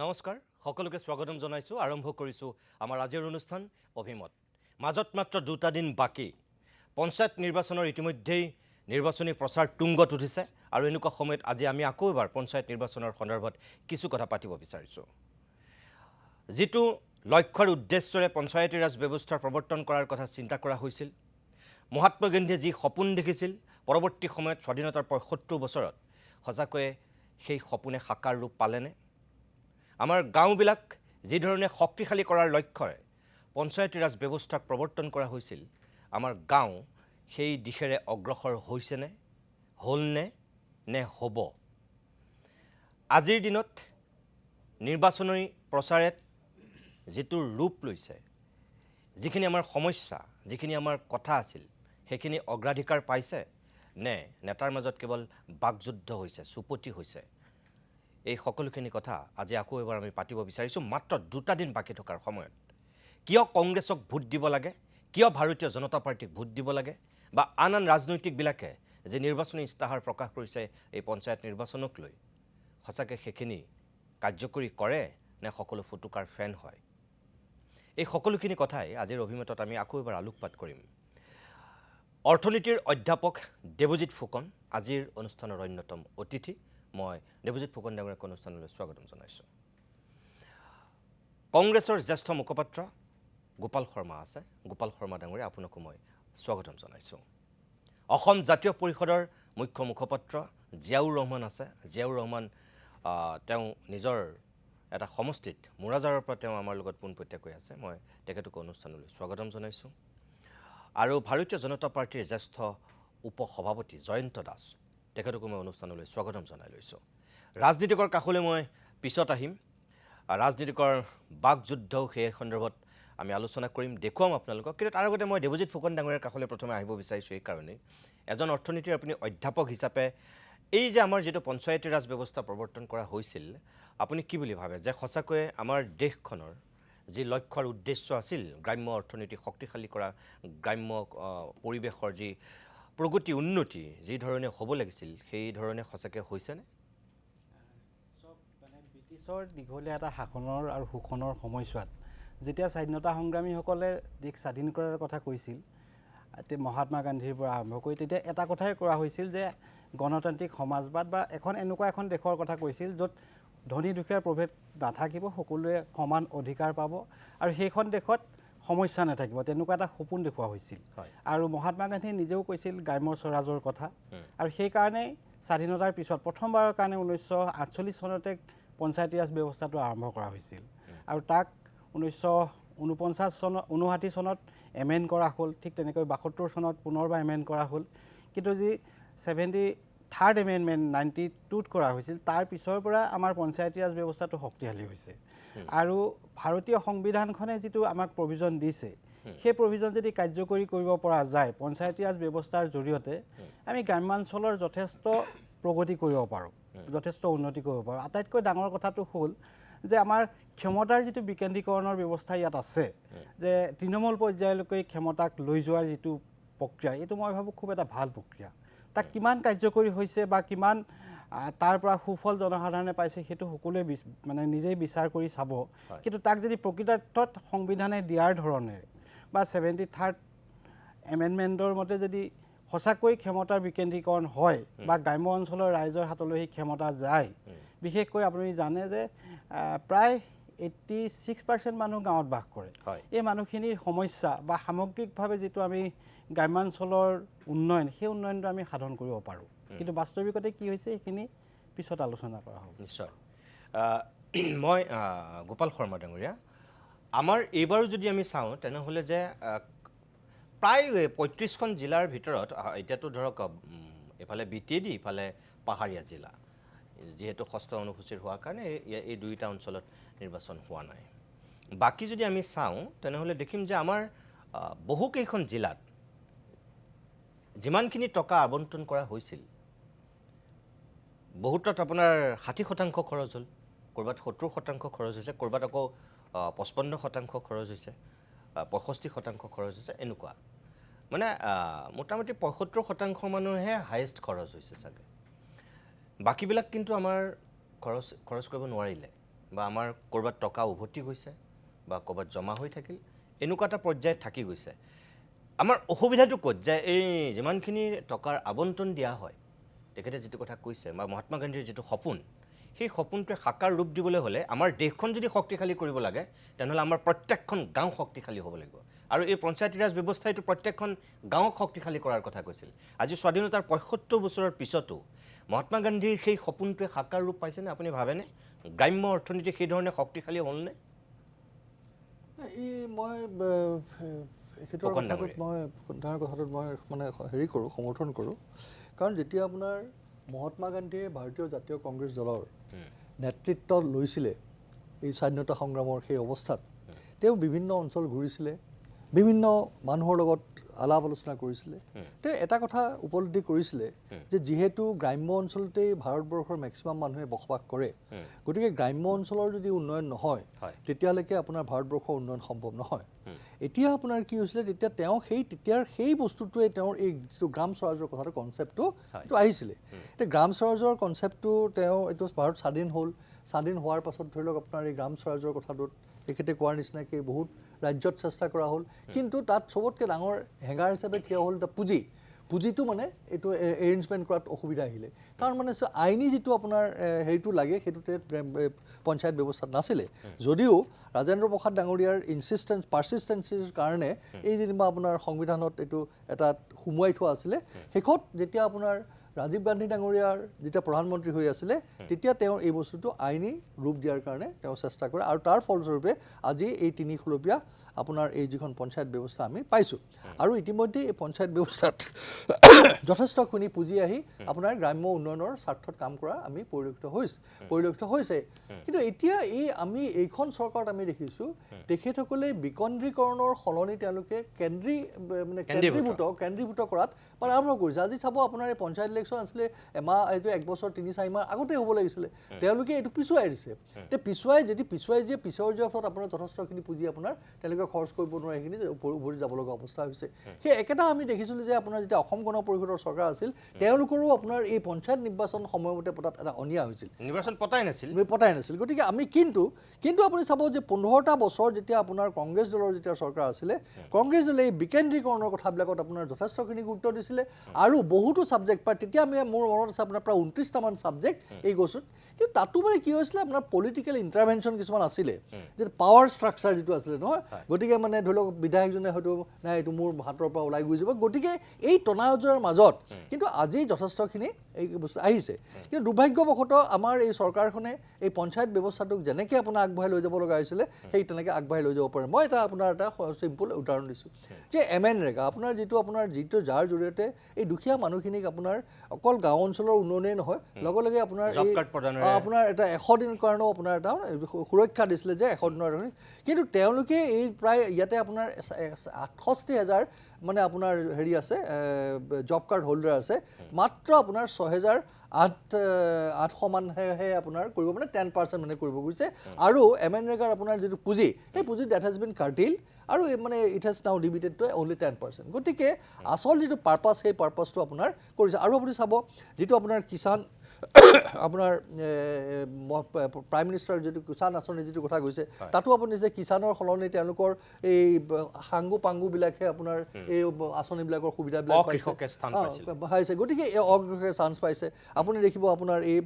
নমস্কাৰ সকলোকে স্বাগতম জনাইছোঁ আৰম্ভ কৰিছোঁ আমাৰ আজিৰ অনুষ্ঠান অভিমত মাজত মাত্ৰ দুটা দিন বাকি পঞ্চায়ত নিৰ্বাচনৰ ইতিমধ্যেই নিৰ্বাচনী প্ৰচাৰ তুংগত উঠিছে আৰু এনেকুৱা সময়ত আজি আমি আকৌ এবাৰ পঞ্চায়ত নিৰ্বাচনৰ সন্দৰ্ভত কিছু কথা পাতিব বিচাৰিছোঁ যেটো লক্ষ্যৰ উদ্দেশ্যৰে পঞ্চায়তী ৰাজ ব্যৱস্থাৰ প্ৰৱৰ্তন কৰাৰ কথা চিন্তা কৰা হৈছিল মহাত্মা গান্ধীয়ে যি সপোন দেখিছিল পৰৱৰ্তী সময়ত স্বাধীনতাৰ ৭৫ বছৰত সঁচাকৈ সেই সপোনে সাকাৰ ৰূপ পালেনে আমাৰ গাঁওবিলাক যি ধৰণে শক্তিশালী কৰাৰ লক্ষ্যৰে পঞ্চায়তী ৰাজ ব্যৱস্থাক প্ৰৱৰ্তন কৰা হৈছিল আমাৰ গাঁও সেই দিশেৰে অগ্ৰসৰ হৈছেনে হ'লনে নে হ'ব আজিৰ দিনত নিৰ্বাচনী প্ৰচাৰত যেটো ৰূপ লৈছে যিখিনি আমাৰ সমস্যা যিখিনি আমাৰ কথা আছিল সেইখিনি অগ্ৰাধিকাৰ পাইছে নে নেতাৰ মাজত কেৱল বাকযুদ্ধ হৈছে সুপতি হৈছে এই সকলোখিনি কথা আজি আকৌ এবাৰ আমি পাতিব বিচাৰিছোঁ মাত্ৰ দুটা দিন বাকি থকাৰ সময়ত কিয় কংগ্ৰেছক ভোট দিব লাগে কিয় ভাৰতীয় জনতা পাৰ্টিক ভোট দিব লাগে বা আন ৰাজনৈতিকবিলাকে যে নিৰ্বাচনী ইস্তাহাৰ প্ৰকাশ কৰিছে এই পঞ্চায়ত নিৰ্বাচনক লৈ সঁচাকৈ সেইখিনি কাৰ্যকৰী কৰে নে সকলো ফুটুকাৰ ফেন হয় এই সকলোখিনি কথাই আজিৰ অভিমতত আমি আকৌ এবাৰ আলোকপাত কৰিম অৰ্থনীতিৰ অধ্যাপক দেৱজিৎ ফুকন আজিৰ অনুষ্ঠানৰ অন্যতম অতিথি মই দেৱজিৎ ফুকন ডাঙৰীয়াক অনুষ্ঠানলৈ স্বাগতম জনাইছোঁ কংগ্ৰেছৰ জ্যেষ্ঠ মুখপাত্ৰ গোপাল শৰ্মা আছে গোপাল শৰ্মা ডাঙৰীয়া আপোনাকো মই স্বাগতম জনাইছোঁ অসম জাতীয় পৰিষদৰ মুখ্য মুখপাত্ৰ জিয়াউৰ ৰহমান আছে জিয়াউৰ ৰহমান তেওঁ নিজৰ এটা সমষ্টিত মুৰাজাৰৰ পৰা তেওঁ আমাৰ লগত পোনপটীয়াকৈ আছে মই তেখেতক অনুষ্ঠানলৈ স্বাগতম জনাইছোঁ আৰু ভাৰতীয় জনতা পাৰ্টিৰ জ্যেষ্ঠ উপসভাপতি জয়ন্ত দাস তেখেতকো মই অনুষ্ঠানলৈ স্বাগতম জনাই লৈছোঁ ৰাজনীতিকৰ কাষলৈ মই পিছত আহিম ৰাজনীতিকৰ বাকযুদ্ধও সেই সন্দৰ্ভত আমি আলোচনা কৰিম দেখুৱাম আপোনালোকক কিন্তু তাৰ আগতে মই দেৱজিৎ ফুকন ডাঙৰীয়াৰ কাষলৈ প্ৰথমে আহিব বিচাৰিছোঁ এই কাৰণেই এজন অৰ্থনীতিৰ আপুনি অধ্যাপক হিচাপে এই যে আমাৰ যেটো পঞ্চায়তী ৰাজ ব্যৱস্থা প্ৰৱৰ্তন কৰা হৈছিল আপুনি কি বুলি ভাবে যে সঁচাকৈ আমাৰ দেশখনৰ যি লক্ষ্যৰ উদ্দেশ্য আছিল গ্ৰাম্য অৰ্থনীতি শক্তিশালী কৰা গ্ৰাম্য পৰিৱেশৰ যি প্ৰগতি উন্নতি যি ধৰণে হ'ব লাগিছিল সেই ধৰণে সঁচাকৈ হৈছেনে সব মানে ব্ৰিটিছৰ দীঘলীয়া এটা শাসনৰ আৰু শোষণৰ সময়ছোৱাত যেতিয়া স্বাধীনতা সংগ্ৰামীসকলে দেশ স্বাধীন কৰাৰ কথা কৈছিল মহাত্মা গান্ধীৰ পৰা আৰম্ভ কৰি তেতিয়া এটা কথাই কৰা হৈছিল যে গণতান্ত্ৰিক সমাজবাদ বা এনেকুৱা এখন দেশৰ কথা কৈছিল য'ত ধনী দুখীয়াৰ প্ৰভেদ নাথাকিব সকলোৱে সমান অধিকাৰ পাব আৰু সেইখন দেশত সমস্যা নাথাকিব তেনেকুৱা এটা সপোন দেখুওৱা হৈছিল আৰু মহাত্মা গান্ধী নিজেও কৈছিল গ্ৰাম্য স্বৰাজৰ কথা আৰু সেইকাৰণে স্বাধীনতাৰ পিছত প্ৰথমবাৰৰ কাৰণে 1948 চনতে পঞ্চায়তী ৰাজ ব্যৱস্থাটো আৰম্ভ কৰা হৈছিল আৰু তাক 1959 চনত এমেণ্ড কৰা হ'ল ঠিক তেনেকৈ 72 চনত পুনৰবাৰ এমেণ্ড কৰা হ'ল কিন্তু যি 73rd এমেণ্ডমেণ্ট 92ত কৰা হৈছিল তাৰ পিছৰ পৰা আমাৰ পঞ্চায়তী ৰাজ ব্যৱস্থাটো শক্তিশালী হৈছে আৰু ভাৰতীয় সংবিধানখনে যেটো আমাক প্ৰভিজন দিছে সেই প্ৰভিজন যদি কাৰ্যকৰী কৰিব পৰা যায় পঞ্চায়তী ৰাজ ব্যৱস্থাৰ জৰিয়তে আমি গ্ৰামাঞ্চলৰ যথেষ্ট প্ৰগতি কৰিব পাৰোঁ যথেষ্ট উন্নতি কৰিব পাৰোঁ আটাইতকৈ ডাঙৰ কথাটো হ'ল যে আমাৰ ক্ষমতাৰ যেটো বিকেন্দ্ৰীকৰণৰ ব্যৱস্থা ইয়াত আছে যে তৃণমূল পৰ্যায়লৈকে ক্ষমতাক লৈ যোৱাৰ যেটো প্ৰক্ৰিয়া এইটো মই ভাবো খুব এটা ভাল প্ৰক্ৰিয়া তাক কিমান কাৰ্যকৰী হৈছে বা কিমান তাৰ পৰা সুফল জনসাধাৰণে পাইছে সেইটো সকলোৱে মানে নিজেই বিচাৰ কৰি চাব কিন্তু তাক যদি প্ৰকৃতাৰ্থত সংবিধানে দিয়াৰ ধৰণে বা 73rd এমেণ্ডমেণ্টৰ মতে যদি সঁচাকৈ ক্ষমতাৰ বিকেন্দ্ৰীকৰণ হয় বা গ্ৰাম্য অঞ্চলৰ ৰাইজৰ হাতলৈ সেই ক্ষমতা যায় বিশেষকৈ আপুনি জানে যে প্ৰায় 86% মানুহ গাঁৱত বাস কৰে এই মানুহখিনিৰ সমস্যা বা সামগ্ৰিকভাৱে যেটো আমি গ্ৰামাঞ্চলৰ উন্নয়ন সেই উন্নয়নটো আমি সাধন কৰিব পাৰোঁ কিন্তু বাস্তৱিকতে কি হৈছে এইখিনি পিছত আলোচনা কৰা হ'ব নিশ্চয় মই গোপাল শৰ্মা ডাঙৰীয়া আমাৰ এইবাৰো যদি আমি চাওঁ তেনেহ'লে যে প্ৰায় 35খন জিলাৰ ভিতৰত এতিয়াতো ধৰক এফালে বিটিএডি ইফালে পাহাৰীয়া জিলা যেহেতু ষষ্ঠ অনুসূচীৰ হোৱাৰ কাৰণে এই দুইটা অঞ্চলত নিৰ্বাচন হোৱা নাই বাকী যদি আমি চাওঁ তেনেহ'লে দেখিম যে আমাৰ বহুকেইখন জিলাত যিমানখিনি টকা আবণ্টন কৰা হৈছিল বহুতত আপোনাৰ 60% খৰচ হ'ল ক'ৰবাত 70% খৰচ হৈছে ক'ৰবাত আকৌ 55% খৰচ হৈছে 65% খৰচ হৈছে এনেকুৱা মানে মোটামুটি 75% মানুহে হাইয়েষ্ট খৰচ হৈছে চাগে বাকিবিলাক কিন্তু আমাৰ খৰচ কৰিব নোৱাৰিলে বা আমাৰ ক'ৰবাত টকা উভতি গৈছে বা ক'ৰবাত জমা হৈ থাকিল এনেকুৱা এটা পৰ্যায়ত থাকি গৈছে আমাৰ অসুবিধাটো ক'ত যে এই যিমানখিনি টকাৰ আবণ্টন দিয়া হয় তেখেতে যিটো কথা কৈছে বা মহাত্মা গান্ধীৰ যিটো সপোন সেই সপোনটোৱে সাকাৰ ৰূপ দিবলৈ হ'লে আমাৰ দেশখন যদি শক্তিশালী কৰিব লাগে তেনেহ'লে আমাৰ প্ৰত্যেকখন গাঁও শক্তিশালী হ'ব লাগিব আৰু এই পঞ্চায়তী ৰাজ ব্যৱস্থাই এইটো প্ৰত্যেকখন গাঁৱক শক্তিশালী কৰাৰ কথা কৈছিল আজি স্বাধীনতাৰ ৭৫ বছৰৰ পিছতো মহাত্মা গান্ধীৰ সেই সপোনটোৱে সাকাৰ ৰূপ পাইছেনে আপুনি ভাবেনে গ্ৰাম্য অৰ্থনীতি সেই ধৰণে শক্তিশালী হ'লনে মই এখেতৰ কথাটোত মই মানে হেৰি কৰোঁ সমৰ্থন কৰোঁ কাৰণ যেতিয়া আপোনাৰ মহাত্মা গান্ধীয়ে ভাৰতীয় জাতীয় কংগ্ৰেছ দলৰ নেতৃত্ব লৈছিলে এই স্বাধীনতা সংগ্ৰামৰ সেই অৱস্থাত তেওঁ বিভিন্ন অঞ্চল ঘূৰিছিলে বিভিন্ন মানুহৰ লগত আলাপ আলোচনা কৰিছিলে তেওঁ এটা কথা উপলব্ধি কৰিছিলে যে যিহেতু গ্ৰাম্য অঞ্চলতেই ভাৰতবৰ্ষৰ মেক্সিমাম মানুহে বসবাস কৰে গতিকে গ্ৰাম্য অঞ্চলৰ যদি উন্নয়ন নহয় তেতিয়ালৈকে আপোনাৰ ভাৰতবৰ্ষৰ উন্নয়ন সম্ভৱ নহয় এতিয়া আপোনাৰ কি হৈছিলে তেতিয়া তেওঁ তেতিয়াৰ সেই বস্তুটোৱে তেওঁৰ এই যিটো গ্ৰাম স্বৰাজৰ কথাটো কনচেপ্টটো এইটো আহিছিলে এতিয়া গ্ৰাম স্বৰাজৰ কনচেপ্টটো তেওঁ এইটো ভাৰত স্বাধীন হ'ল স্বাধীন হোৱাৰ পাছত ধৰি লওক আপোনাৰ এই গ্ৰাম স্বৰাজৰ কথাটোত তেখেতে কোৱাৰ নিচিনাকৈ বহুত ৰাজ্যত চেষ্টা কৰা হ'ল কিন্তু তাত চবতকৈ ডাঙৰ হেঙাৰ হিচাপে থিয় হ'ল এটা পুঁজিটো মানে এইটো এৰেঞ্জমেণ্ট কৰাত অসুবিধা আহিলে কাৰণ মানে আইনী যিটো আপোনাৰ হেৰিটো লাগে সেইটোতে পঞ্চায়ত ব্যৱস্থাত নাছিলে যদিও ৰাজেন্দ্ৰ প্ৰসাদ ডাঙৰীয়াৰ পাৰ্চিষ্টেঞ্চিৰ কাৰণে এই যেনিবা আপোনাৰ সংবিধানত এইটো এটা সুমুৱাই থোৱা আছিলে শেষত যেতিয়া আপোনাৰ ৰাজীৱ গান্ধী ডাঙৰীয়াৰ যেতিয়া প্ৰধানমন্ত্ৰী হৈ আছিলে তেতিয়া তেওঁ এই বস্তুটো আইনী ৰূপ দিয়াৰ কাৰণে তেওঁ চেষ্টা কৰে আৰু তাৰ ফলস্বৰূপে আজি এই তিনিখলপীয়া আপোনাৰ এই যিখন পঞ্চায়ত ব্যৱস্থা আমি পাইছোঁ আৰু ইতিমধ্যে এই পঞ্চায়ত ব্যৱস্থাত যথেষ্টখিনি পুঁজি আহি আপোনাৰ গ্ৰাম্য উন্নয়নৰ স্বাৰ্থত কাম কৰা আমি পৰিলক্ষিত হৈছে কিন্তু এতিয়া আমি এইখন চৰকাৰত আমি দেখিছোঁ তেখেতসকলে বিকেন্দ্ৰীকৰণৰ সলনি তেওঁলোকে কেন্দ্ৰীভূত কৰাত মানে আৰম্ভ কৰিছে আজি চাব আপোনাৰ এই পঞ্চায়ত ইলেকশ্যন আছিলে এমাহ এইটো 1 বছৰ 3-4 মাহ আগতে হ'ব লাগিছিলে তেওঁলোকে এইটো পিছুৱাই দিছে তে পিছুৱাই যোৱাৰ ফলত আপোনাৰ যথেষ্টখিনি পুঁজি আপোনাৰ তেওঁলোকে খৰচ কৰিব নোৱাৰে সেইখিনি উভতি যাব লগা অৱস্থা হৈছে সেই একেটা আমি দেখিছিলোঁ যে আপোনাৰ যেতিয়া অসম গণ পৰিষদৰ চৰকাৰ আছিল তেওঁলোকৰো আপোনাৰ এই পঞ্চায়ত নিৰ্বাচন সময়মতে পতাত এটা অনিয়া হৈছিল নিৰ্বাচন পতাই নাছিল গতিকে আমি কিন্তু আপুনি চাব যে 15টা বছৰ যেতিয়া আপোনাৰ কংগ্ৰেছ দলৰ যেতিয়া চৰকাৰ আছিলে কংগ্ৰেছ দলে এই বিকেন্দ্ৰীকৰণৰ কথাবিলাকত আপোনাৰ যথেষ্টখিনি গুৰুত্ব দিছিলে আৰু বহুতো ছাবজেক্ট পায় তেতিয়া মোৰ মনত আছে আপোনাৰ প্ৰায় 29টামান ছাবজেক্ট এই গছত কিন্তু তাতো মানে কি হৈছিলে আপোনাৰ পলিটিকেল ইণ্টাৰভেনশ্যন কিছুমান আছিলে যে পাৱাৰ ষ্ট্ৰাকচাৰ যিটো আছিলে নহয় গতিকে মানে ধৰি লওক বিধায়কজনে হয়তো নাই এইটো মোৰ হাতৰ পৰা ওলাই গৈ যাব গতিকে এই টনাজৰ মাজত কিন্তু আজি যথেষ্টখিনি এই বস্তু আহিছে কিন্তু দুৰ্ভাগ্যবশতঃ আমাৰ এই চৰকাৰখনে এই পঞ্চায়ত ব্যৱস্থাটোক যেনেকৈ আপোনাৰ আগবঢ়াই লৈ যাব লগা হৈছিলে সেই তেনেকৈ আগবঢ়াই লৈ যাব পাৰে মই আপোনাৰ এটা চিম্পুল উদাহৰণ দিছোঁ যে MNREGA আপোনাৰ যিটো যাৰ জৰিয়তে এই দুখীয়া মানুহখিনিক আপোনাৰ অকল গাঁও অঞ্চলৰ উন্নয়নেই নহয় লগে আপোনাৰ আপোনাৰ এটা 100 দিনৰ কাৰণেও আপোনাৰ এটা সুৰক্ষা দিছিলে যে 100 দিনৰ কিন্তু তেওঁলোকে এই প্ৰায় ইয়াতে আপোনাৰ 68,000 মানে আপোনাৰ হেৰি আছে জব কাৰ্ড হোল্ডাৰ আছে মাত্ৰ আপোনাৰ 6,800 মানহে আপোনাৰ কৰিব মানে 10% মানে কৰিব গৈছে আৰু MNREGAৰ আপোনাৰ যিটো পুঁজি সেই পুঁজি ডেট হেজ বিন কাৰ্টিল আৰু মানে ইট হেজ নাও ডিবিটেড টু অনলি 10% গতিকে আচল যিটো পাৰ্পাছ সেই পাৰ্পাছটো আপোনাৰ কৰিছে আৰু আপুনি চাব যিটো আপোনাৰ কিষাণ আপোনাৰ প্ৰাইম মিনিষ্টাৰ যিটো কিষাণ আঁচনি যিটো কথা কৈছে তাতো আপুনি যে কিষাণৰ সলনি তেওঁলোকৰ এই সাংগু পাংগুবিলাকহে আপোনাৰ এই আঁচনিবিলাকৰ সুবিধাবিলাক পাইছে গতিকে এই অগ্ৰসৰ চান্স পাইছে আপুনি দেখিব আপোনাৰ এই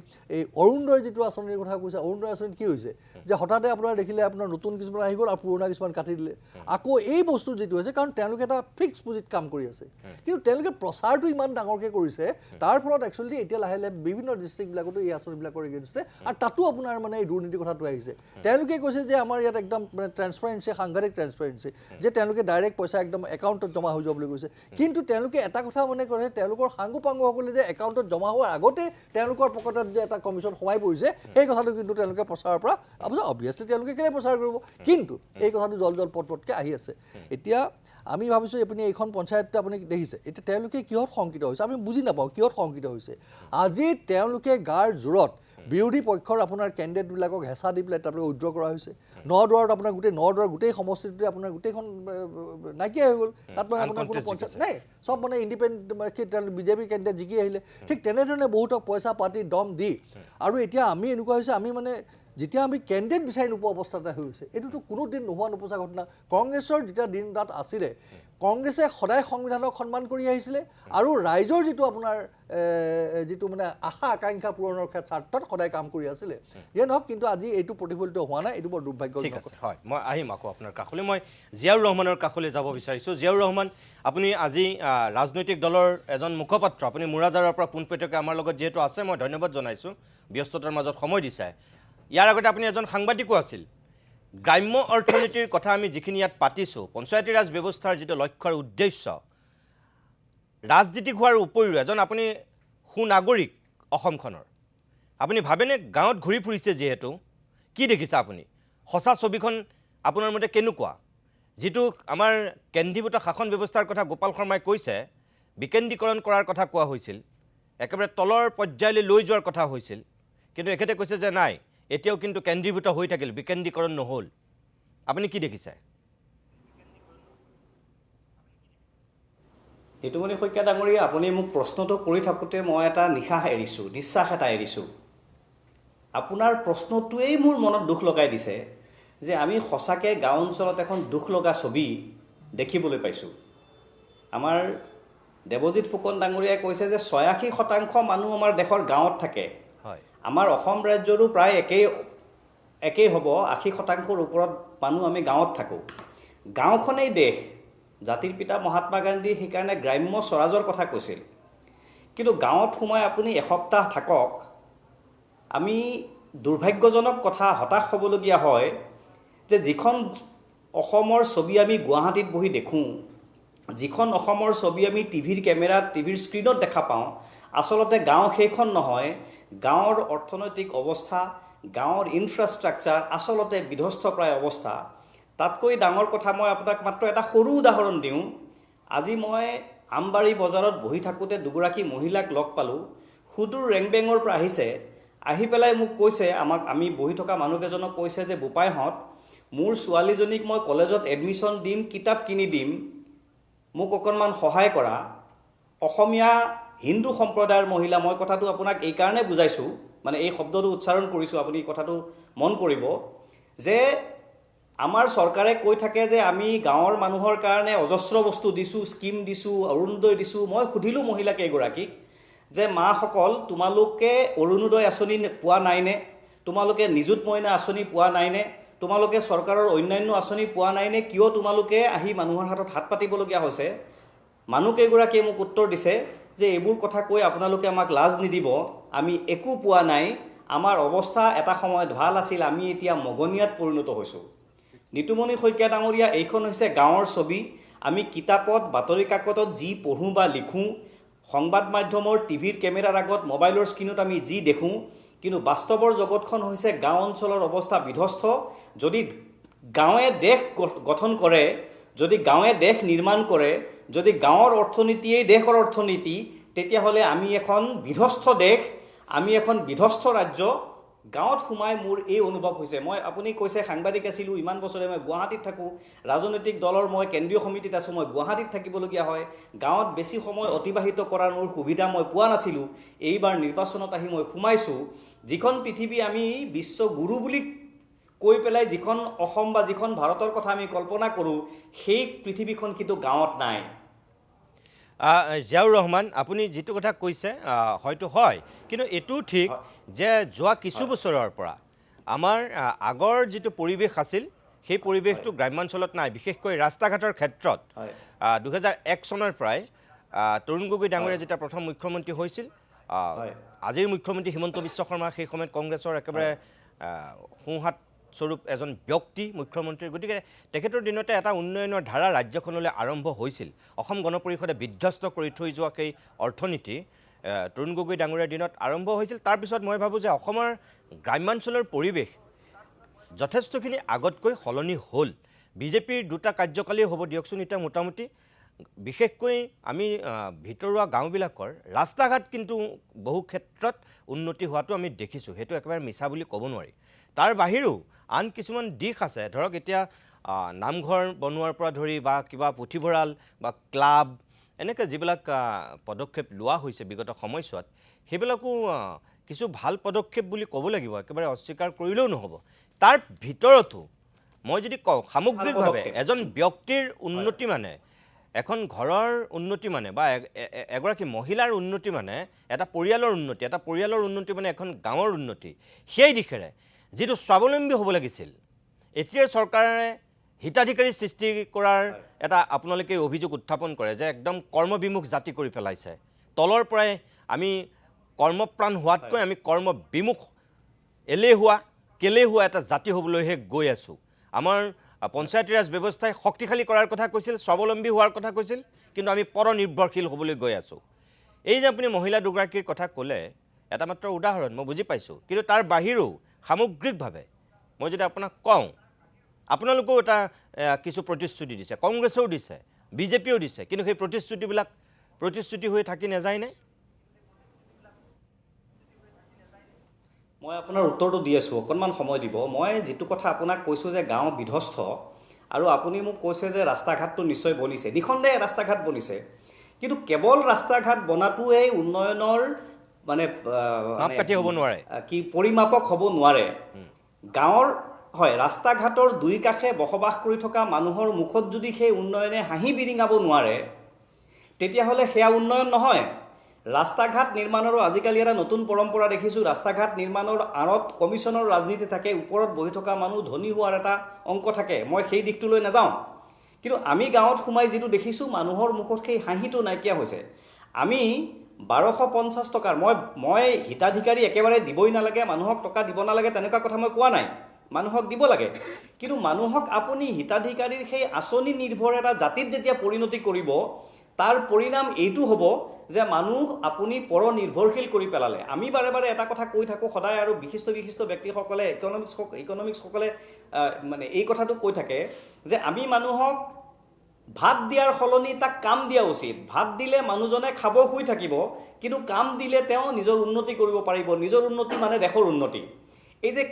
অৰুণোদয় যিটো আঁচনিৰ কথা কৈছে অৰুণোদয় আঁচনিত কি হৈছে যে হঠাতে আপোনাৰ দেখিলে আপোনাৰ নতুন কিছুমান আহি গ'ল আৰু পুৰণা কিছুমান কাটি দিলে আকৌ এই বস্তু যিটো হৈছে কাৰণ তেওঁলোকে এটা ফিক্স পুঁজিত কাম কৰি আছে কিন্তু তেওঁলোকে প্ৰচাৰটো ইমান ডাঙৰকৈ কৰিছে তাৰ ফলত একচুৱেলি এতিয়া লাহে লাহে বিভিন্ন ডিষ্ট্ৰিক্টবিলাকতো এই আঁচনিবিলাকৰ এগেইনষ্টে আৰু তাতো আপোনাৰ মানে এই দুৰ্নীতিৰ কথাটো আহিছে তেওঁলোকে কৈছে যে আমাৰ ইয়াত একদম মানে ট্ৰেন্সপাৰেঞ্চি সাংঘাতিক ট্ৰেন্সপাৰেঞ্চি যে তেওঁলোকে ডাইৰেক্ট পইচা একদম একাউণ্টত জমা হৈ যাব বুলি কৈছে কিন্তু তেওঁলোকে এটা কথা মানে কৰে তেওঁলোকৰ সাংগু পাংগুসকলে যে একাউণ্টত জমা হোৱাৰ আগতে তেওঁলোকৰ পকেটত যে এটা কমিশ্যন সোমাই পৰিছে সেই কথাটো কিন্তু তেওঁলোকে প্ৰচাৰৰ পৰা অবভিয়াছলি তেওঁলোকে কেলৈ প্ৰচাৰ কৰিব কিন্তু এই কথাটো জল পটকৈ আহি আছে এতিয়া আমি ভাবিছোঁ আপুনি এইখন পঞ্চায়তটো আপুনি দেখিছে এতিয়া তেওঁলোকে কিহত শংকিত হৈছে আমি বুজি নাপাওঁ কিহত শংকিত হৈছে আজি তেওঁলোকে গাৰ জোৰত বিৰোধী পক্ষৰ আপোনাৰ কেণ্ডিডেটবিলাকক হেঁচা দি পেলাই তাৰপৰা উইড্ৰ কৰা হৈছে নদুৱাৰত আপোনাৰ গোটেই সমষ্টিটোতে আপোনাৰ গোটেইখন নাইকিয়া হৈ গ'ল তাত মানে আপোনাৰ কোনো পঞ্চায়ত নাই চব মানে ইণ্ডিপেণ্ডেণ্ট বিজেপি কেণ্ডিডেট জিকি আহিলে ঠিক তেনেধৰণে বহুতক পইচা পাতি দম দি আৰু এতিয়া আমি এনেকুৱা হৈছে আমি মানে যেতিয়া আমি কেণ্ডিডেট বিচাৰি নোপোৱা অৱস্থা এটা হৈ গৈছে এইটোতো কোনোদিন নোহোৱা নোপোচা ঘটনা কংগ্ৰেছৰ যেতিয়া দিন তাত আছিলে কংগ্ৰেছে সদায় সংবিধানক সন্মান কৰি আহিছিলে আৰু ৰাইজৰ যিটো আপোনাৰ যিটো মানে আশা আকাংক্ষা পূৰণৰ স্বাৰ্থত সদায় কাম কৰি আছিলে যিয়ে নহওক কিন্তু আজি এইটো প্ৰতিফলিত হোৱা নাই এইটো বৰ দুৰ্ভাগ্যজনক কথা হয় মই আহিম আকৌ আপোনাৰ কাষলৈ মই জিয়াউৰ ৰহমানৰ কাষলৈ যাব বিচাৰিছোঁ জিয়াউৰ ৰহমান আপুনি আজি ৰাজনৈতিক দলৰ এজন মুখপাত্ৰ আপুনি মুৰাজাৰৰ পৰা পোনপটীয়াকৈ আমাৰ লগত যিহেতু আছে মই ধন্যবাদ জনাইছোঁ ব্যস্ততাৰ মাজত সময় দিছে ইয়াৰ আগতে আপুনি এজন সাংবাদিকো আছিল গ্ৰাম্য অৰ্থনীতিৰ কথা আমি যিখিনি ইয়াত পাতিছোঁ পঞ্চায়তী ৰাজ ব্যৱস্থাৰ যিটো লক্ষ্য আৰু উদ্দেশ্য ৰাজনীতিক হোৱাৰ উপৰিও এজন আপুনি সুনাগৰিক অসমখনৰ আপুনি ভাবেনে গাঁৱত ঘূৰি ফুৰিছে যিহেতু কি দেখিছে আপুনি সঁচা ছবিখন আপোনাৰ মতে কেনেকুৱা যিটো আমাৰ কেন্দ্ৰীভূত শাসন ব্যৱস্থাৰ কথা গোপাল শৰ্মাই কৈছে বিকেন্দ্ৰীকৰণ কৰাৰ কথা কোৱা হৈছিল একেবাৰে তলৰ পৰ্যায়লৈ লৈ যোৱাৰ কথা হৈছিল কিন্তু এখেতে কৈছে যে নাই এতিয়াও কিন্তু কেন্দ্ৰীভূত হৈ থাকিল বিকেন্দ্ৰীকৰণ নহ'ল আপুনি কি দেখিছে নিতুমণি শইকীয়া ডাঙৰীয়া আপুনি মোক প্ৰশ্নটো কৰি থাকোঁতে মই এটা নিশ্বাস এটা এৰিছোঁ আপোনাৰ প্ৰশ্নটোৱেই মোৰ মনত দুখ লগাই দিছে যে আমি সঁচাকৈ গাঁও অঞ্চলত এখন দুখ লগা ছবি দেখিবলৈ পাইছোঁ আমাৰ দেৱজিৎ ফুকন ডাঙৰীয়াই কৈছে যে ৮৬% মানুহ আমাৰ দেশৰ গাঁৱত থাকে হয় আমাৰ অসম ৰাজ্যৰো প্ৰায় একেই হ'ব ৮০%ৰ ওপৰত মানুহ আমি গাঁৱত থাকোঁ গাঁওখনেই দেশ জাতিৰ পিতা মহাত্মা গান্ধী সেইকাৰণে গ্ৰাম্য স্বৰাজৰ কথা কৈছিল কিন্তু গাঁৱত সোমাই আপুনি এসপ্তাহ থাকক আমি দুৰ্ভাগ্যজনক কথা হতাশ হ'বলগীয়া হয় যে যিখন অসমৰ ছবি আমি গুৱাহাটীত বহি দেখোঁ যিখন অসমৰ ছবি আমি টিভিৰ কেমেৰাত টিভিৰ স্ক্ৰীণত দেখা পাওঁ আচলতে গাঁও সেইখন নহয় গাঁৱৰ অৰ্থনৈতিক অৱস্থা গাঁৱৰ ইনফ্ৰাষ্ট্ৰাকচাৰ আচলতে বিধ্বস্তপ্ৰায় অৱস্থা তাতকৈ ডাঙৰ কথা মই আপোনাক মাত্ৰ এটা সৰু উদাহৰণ দিওঁ আজি মই আমবাৰী বজাৰত বহি থাকোঁতে দুগৰাকী মহিলাক লগ পালোঁ সুদূৰ ৰেংবেঙৰ পৰা আহিছে আহি পেলাই মোক কৈছে আমি বহি থকা মানুহকেইজনক কৈছে যে বোপাইহঁত মোৰ ছোৱালীজনীক মই কলেজত এডমিশ্যন দিম কিতাপ কিনি দিম মোক অকণমান সহায় কৰা অসমীয়া হিন্দু সম্প্ৰদায়ৰ মহিলা মই কথাটো আপোনাক এইকাৰণে বুজাইছোঁ মানে এই শব্দটো উচ্চাৰণ কৰিছোঁ আপুনি কথাটো মন কৰিব যে আমাৰ চৰকাৰে কৈ থাকে যে আমি গাঁৱৰ মানুহৰ কাৰণে অজস্ৰ বস্তু দিছোঁ স্কিম দিছোঁ অৰুণোদয় দিছোঁ মই সুধিলোঁ মহিলাকেইগৰাকীক যে মাসকল তোমালোকে অৰুণোদয় আঁচনি পোৱা নাইনে তোমালোকে নিযুত মইনা আঁচনি পোৱা নাইনে তোমালোকে চৰকাৰৰ অন্যান্য আঁচনি পোৱা নাইনে কিয় তোমালোকে আহি মানুহৰ হাতত হাত পাতিবলগীয়া হৈছে মানুহকেইগৰাকীয়ে মোক উত্তৰ দিছে যে এইবোৰ কথা কৈ আপোনালোকে আমাক লাজ নিদিব আমি একো পোৱা নাই আমাৰ অৱস্থা এটা সময়ত ভাল আছিল আমি এতিয়া মগনীয়াত পৰিণত হৈছোঁ নিতুমণি শইকীয়া ডাঙৰীয়া এইখন হৈছে গাঁৱৰ ছবি আমি কিতাপত বাতৰি কাকতত যি পঢ়োঁ বা লিখোঁ সংবাদ মাধ্যমৰ টিভিৰ কেমেৰাৰ আগত মোবাইলৰ স্ক্ৰীণত আমি যি দেখোঁ কিন্তু বাস্তৱৰ জগতখন হৈছে গাঁও অঞ্চলৰ অৱস্থা বিধ্বস্ত যদি গাঁৱে দেশ গঠন কৰে যদি গাঁৱে দেশ নিৰ্মাণ কৰে যদি গাঁৱৰ অৰ্থনীতিয়েই দেশৰ অৰ্থনীতি তেতিয়াহ'লে আমি এখন বিধ্বস্ত দেশ আমি এখন বিধ্বস্ত ৰাজ্য গাঁৱত সোমাই মোৰ এই অনুভৱ হৈছে মই আপুনি কৈছে সাংবাদিক আছিলোঁ ইমান বছৰে মই গুৱাহাটীত থাকোঁ ৰাজনৈতিক দলৰ মই কেন্দ্ৰীয় সমিতিত আছোঁ মই গুৱাহাটীত থাকিবলগীয়া হয় গাঁৱত বেছি সময় অতিবাহিত কৰাৰ মোৰ সুবিধা মই পোৱা নাছিলোঁ এইবাৰ নিৰ্বাচনত আহি মই সোমাইছোঁ যিখন পৃথিৱী আমি বিশ্ব গুৰু বুলি কৈ পেলাই যিখন অসম বা যিখন ভাৰতৰ কথা আমি কল্পনা কৰোঁ সেই পৃথিৱীখন কিন্তু গাঁৱত নাই জিয়াউৰ ৰহমান আপুনি যিটো কথা কৈছে হয়তো হয় কিন্তু এইটোও ঠিক যে যোৱা কিছু বছৰৰ পৰা আমাৰ আগৰ যিটো পৰিৱেশ আছিল সেই পৰিৱেশটো গ্ৰাম্যাঞ্চলত নাই বিশেষকৈ ৰাস্তা ঘাটৰ ক্ষেত্ৰত 2001 চনৰ পৰাই তৰুণ গগৈ ডাঙৰীয়া যেতিয়া প্ৰথম মুখ্যমন্ত্ৰী হৈছিল আজিৰ মুখ্যমন্ত্ৰী হিমন্ত বিশ্ব শৰ্মা সেই সময়ত কংগ্ৰেছৰ একেবাৰে সোঁহাত স্বৰূপ এজন ব্যক্তি মুখ্যমন্ত্ৰী গতিকে তেখেতৰ দিনতে এটা উন্নয়নৰ ধাৰা ৰাজ্যখনলৈ আৰম্ভ হৈছিল অসম গণ পৰিষদে বিধ্বস্ত কৰি থৈ যোৱা সেই অৰ্থনীতি তৰুণ গগৈ ডাঙৰীয়াৰ দিনত আৰম্ভ হৈছিল তাৰপিছত মই ভাবোঁ যে অসমৰ গ্ৰাম্যাঞ্চলৰ পৰিৱেশ যথেষ্টখিনি আগতকৈ সলনি হ'ল বিজেপিৰ দুটা কাৰ্যকালেই হ'ব দিয়কচোন এতিয়া মোটামুটি বিশেষকৈ আমি ভিতৰুৱা গাঁওবিলাকৰ ৰাস্তা ঘাট কিন্তু বহু ক্ষেত্ৰত উন্নতি হোৱাটো আমি দেখিছোঁ সেইটো একেবাৰে মিছা বুলি ক'ব নোৱাৰি তাৰ বাহিৰেও আন কিছুমান দিশ আছে ধৰক এতিয়া নামঘৰ বনোৱাৰ পৰা ধৰি বা কিবা পুথিভঁৰাল বা ক্লাব এনেকৈ যিবিলাক পদক্ষেপ লোৱা হৈছে বিগত সময়ছোৱাত সেইবিলাকো কিছু ভাল পদক্ষেপ বুলি ক'ব লাগিব, একেবাৰে অস্বীকাৰ কৰিলেও নহ'ব। তাৰ ভিতৰতো মই যদি কওঁ সামগ্ৰিকভাৱে এজন ব্যক্তিৰ উন্নতি মানে, এখন ঘৰৰ উন্নতি মানে বা এগৰাকী মহিলাৰ উন্নতি মানে এটা পৰিয়ালৰ উন্নতি, এটা পৰিয়ালৰ উন্নতি মানে এখন গাঁৱৰ উন্নতি। সেই দিশেৰে যিটো স্বাৱলম্বী হ'ব লাগিছিল, এতিয়াৰ চৰকাৰে হিতাধিকাৰী সৃষ্টি কৰাৰ এটা আপোনালোকে অভিযোগ উত্থাপন কৰে যে একদম কৰ্মবিমুখ জাতি কৰি পেলাইছে। তলৰ পৰাই আমি কৰ্মপ্ৰাণ হোৱাতকৈ আমি কৰ্মবিমুখ এলেহুৱা কেলেহুৱা এটা জাতি হ'বলৈহে গৈ আছোঁ। আমাৰ পঞ্চায়তী ৰাজ ব্যৱস্থাই শক্তিশালী কৰাৰ কথা কৈছিল, স্বাৱলম্বী হোৱাৰ কথা কৈছিল, কিন্তু আমি পৰনিৰ্ভৰশীল হ'বলৈ গৈ আছোঁ। এই যে আপুনি মহিলা দুগৰাকীৰ কথা ক'লে, এটা মাত্ৰ উদাহৰণ, মই বুজি পাইছোঁ, কিন্তু তাৰ বাহিৰেও সামগ্ৰিকভাৱে মই যদি আপোনাক কওঁ, আপোনালোকেও এটা কিছু প্ৰতিশ্ৰুতি দিছে, কংগ্ৰেছেও দিছে, বিজেপিয়েও দিছে, কিন্তু সেই প্ৰতিশ্ৰুতিবিলাক প্ৰতিশ্ৰুতি হৈ থাকি নাযায়নে? মই আপোনাৰ উত্তৰটো দি আছোঁ, অকণমান সময় দিব। মই যিটো কথা আপোনাক কৈছোঁ যে গাঁও বিধ্বস্ত, আৰু আপুনি মোক কৈছে যে ৰাস্তা ঘাটটো নিশ্চয় বনিছে, নিঃসন্দেহে ৰাস্তা ঘাট বনিছে, কিন্তু কেৱল ৰাস্তা ঘাট বনাটোৱেই উন্নয়নৰ মানে মাপকাঠি হ'ব নোৱাৰে, কি পৰিমাপক হ'ব নোৱাৰে। গাঁৱৰ হয়, ৰাস্তা ঘাটৰ দুই কাষে বসবাস কৰি থকা মানুহৰ মুখত যদি সেই উন্নয়নে হাঁহি বিৰিঙাব নোৱাৰে, তেতিয়াহ'লে সেয়া উন্নয়ন নহয়। ৰাস্তা ঘাট নিৰ্মাণৰো আজিকালি এটা নতুন পৰম্পৰা দেখিছোঁ। ৰাস্তা ঘাট নিৰ্মাণৰ আঁৰত কমিশ্যনৰ ৰাজনীতি থাকে, ওপৰত বহি থকা মানুহ ধনী হোৱাৰ এটা অংক থাকে। মই সেই দিশটোলৈ নাযাওঁ, কিন্তু আমি গাঁৱত সোমাই যিটো দেখিছোঁ, মানুহৰ মুখত সেই হাঁহিটো নাইকিয়া হৈছে। আমি 1250 টকাৰ মই হিতাধিকাৰী একেবাৰে দিবই নালাগে, মানুহক টকা দিব নালাগে তেনেকুৱা কথা মই কোৱা নাই, মানুহক দিব লাগে, কিন্তু মানুহক আপুনি হিতাধিকাৰীৰ সেই আঁচনি নিৰ্ভৰ এটা জাতিত যেতিয়া পৰিণতি কৰিব, তাৰ পৰিণাম এইটো হ'ব যে মানুহ আপুনি পৰনিৰ্ভৰশীল কৰি পেলালে। আমি বাৰে বাৰে এটা কথা কৈ থাকোঁ সদায়, আৰু বিশিষ্ট ব্যক্তিসকলে ইকনমিক্সকলে মানে এই কথাটো কৈ থাকে যে আমি মানুহক ভাত দিয়াৰ সলনি তাক কাম দিয়া উচিত। ভাত দিলে মানুহজনে খাব শুই থাকিব, কিন্তু কাম দিলে তেওঁ নিজৰ উন্নতি কৰিব পাৰিব। নিজৰ উন্নতি মানে দেশৰ উন্নতি। এই যে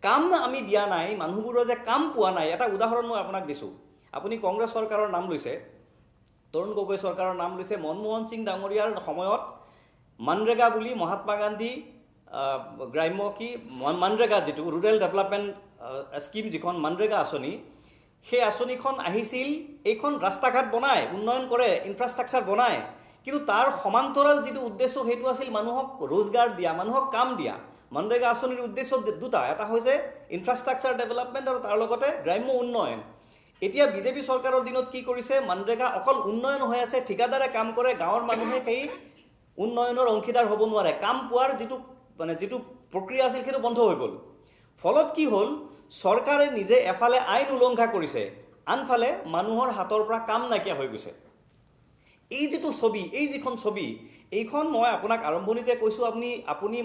কাম আমি দিয়া নাই, মানুহবোৰৰ যে কাম পোৱা নাই, এটা উদাহৰণ মই আপোনাক দিছোঁ। আপুনি কংগ্ৰেছ চৰকাৰৰ নাম লৈছে, তৰুণ গগৈ চৰকাৰৰ নাম লৈছে। মনমোহন সিং ডাঙৰীয়াৰ সময়ত মনৰেগা বুলি মহাত্মা গান্ধী গ্ৰাম্য মনৰেগা যিটো ৰুৰেল ডেভেলপমেণ্ট স্কিম, যিখন মনৰেগা আঁচনি, সেই আঁচনিখন আহিছিল এইখন ৰাস্তা ঘাট বনায়, উন্নয়ন কৰে, ইনফ্ৰাষ্ট্ৰাকচাৰ বনায়, কিন্তু তাৰ সমান্তৰাল যিটো উদ্দেশ্য সেইটো আছিল মানুহক ৰোজগাৰ দিয়া, মানুহক কাম দিয়া। মনৰেগা আঁচনিৰ উদ্দেশ্য দুটা, এটা হৈছে ইনফ্ৰাষ্ট্ৰাকচাৰ ডেভেলপমেণ্ট আৰু তাৰ লগতে গ্ৰাম্য উন্নয়ন। এতিয়া বিজেপি চৰকাৰৰ দিনত কি কৰিছে, মনৰেগা অকল উন্নয়ন হৈ আছে, ঠিকাদাৰে কাম কৰে, গাঁৱৰ মানুহে সেই উন্নয়নৰ অংশীদাৰ হ'ব নোৱাৰে। কাম পোৱাৰ যিটো প্ৰক্ৰিয়া আছিল সেইটো বন্ধ হৈ গ'ল। ফলত কি হ'ল, চৰকাৰে নিজে এফালে আইন উলংঘা কৰিছে, আনফালে মানুহৰ হাতৰ পৰা কাম নাইকিয়া হৈ গৈছে। এই যিটো ছবি, যিখন ছবি, এইখন মই আপোনাক আৰম্ভণিতে কৈছোঁ,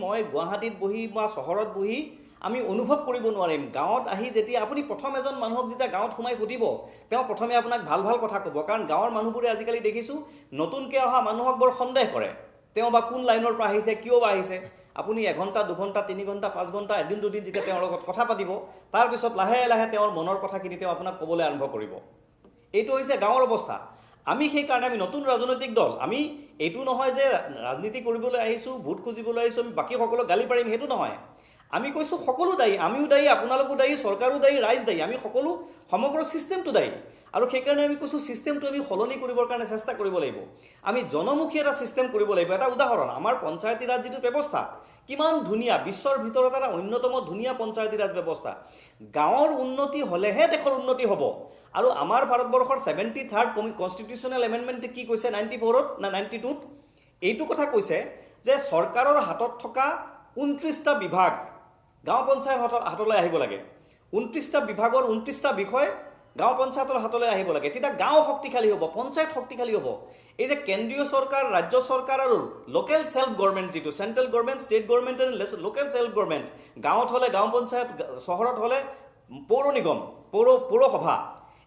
মই গুৱাহাটীত বহি বা চহৰত বহি আমি অনুভৱ কৰিব নোৱাৰিম। গাঁৱত আহি যেতিয়া আপুনি প্ৰথম এজন মানুহক যেতিয়া গাঁৱত সোমাই সুধিব, তেওঁ প্ৰথমে আপোনাক ভাল কথা ক'ব, কাৰণ গাঁৱৰ মানুহবোৰে আজিকালি দেখিছোঁ নতুনকৈ অহা মানুহক বৰ সন্দেহ কৰে। তেওঁ বা কোন লাইনৰ পৰা আহিছে, কিয় বা আহিছে। আপুনি 1 ঘণ্টা 2 ঘণ্টা 3 ঘণ্টা 5 ঘণ্টা এদিন দুদিন যেতিয়া তেওঁৰ লগত কথা পাতিব, তাৰপিছত লাহে লাহে তেওঁৰ মনৰ কথাখিনি তেওঁ আপোনাক ক'বলৈ আৰম্ভ কৰিব। এইটো হৈছে গাঁৱৰ অৱস্থা। আমি সেইকাৰণে আমি নতুন ৰাজনৈতিক দল, আমি এইটো নহয় যে ৰাজনীতি কৰিবলৈ আহিছোঁ, ভোট খুজিবলৈ আহিছোঁ, আমি বাকী সকলোক গালি পাৰিম, সেইটো নহয়। আমি কৈছোঁ সকলো দায়ী, আমিও দায়ী, আপোনালোকো দায়ী, চৰকাৰো দায়ী, ৰাইজ দায়ী, আমি সকলো সমগ্ৰ ছিষ্টেমটো দায়ী। আৰু সেইকাৰণে আমি কৈছোঁ ছিষ্টেমটো আমি সলনি কৰিবৰ কাৰণে চেষ্টা কৰিব লাগিব। আমি জনমুখী এটা ছিষ্টেম কৰিব লাগিব। এটা উদাহৰণ, আমাৰ পঞ্চায়তী ৰাজ যিটো ব্যৱস্থা কিমান ধুনীয়া, বিশ্বৰ ভিতৰত এটা অন্যতম ধুনীয়া পঞ্চায়তী ৰাজ ব্যৱস্থা। গাঁৱৰ উন্নতি হ'লেহে দেশৰ উন্নতি হ'ব। আৰু আমাৰ ভাৰতবৰ্ষৰ 73rd কনষ্টিটিউশ্যনেল এমেণ্ডমেণ্টে কি কৈছে 94ত না 92ত, এইটো কথা কৈছে যে চৰকাৰৰ হাতত থকা 29টা বিভাগ গাঁও পঞ্চায়তৰ হাতলৈ আহিব লাগে। 29টা বিভাগৰ 29টা বিষয় গাঁও পঞ্চায়তৰ হাতলৈ আহিব লাগে। তেতিয়া গাঁও শক্তিশালী হ'ব, পঞ্চায়ত শক্তিশালী হ'ব। এই যে কেন্দ্ৰীয় চৰকাৰ, ৰাজ্য চৰকাৰ আৰু লোকেল ছেল্ফ গভৰ্ণমেণ্ট, যিটো central government, state government and local self government, গাঁৱত হ'লে গাঁও পঞ্চায়ত, চহৰত হ'লে পৌৰ নিগম, পৌৰসভা,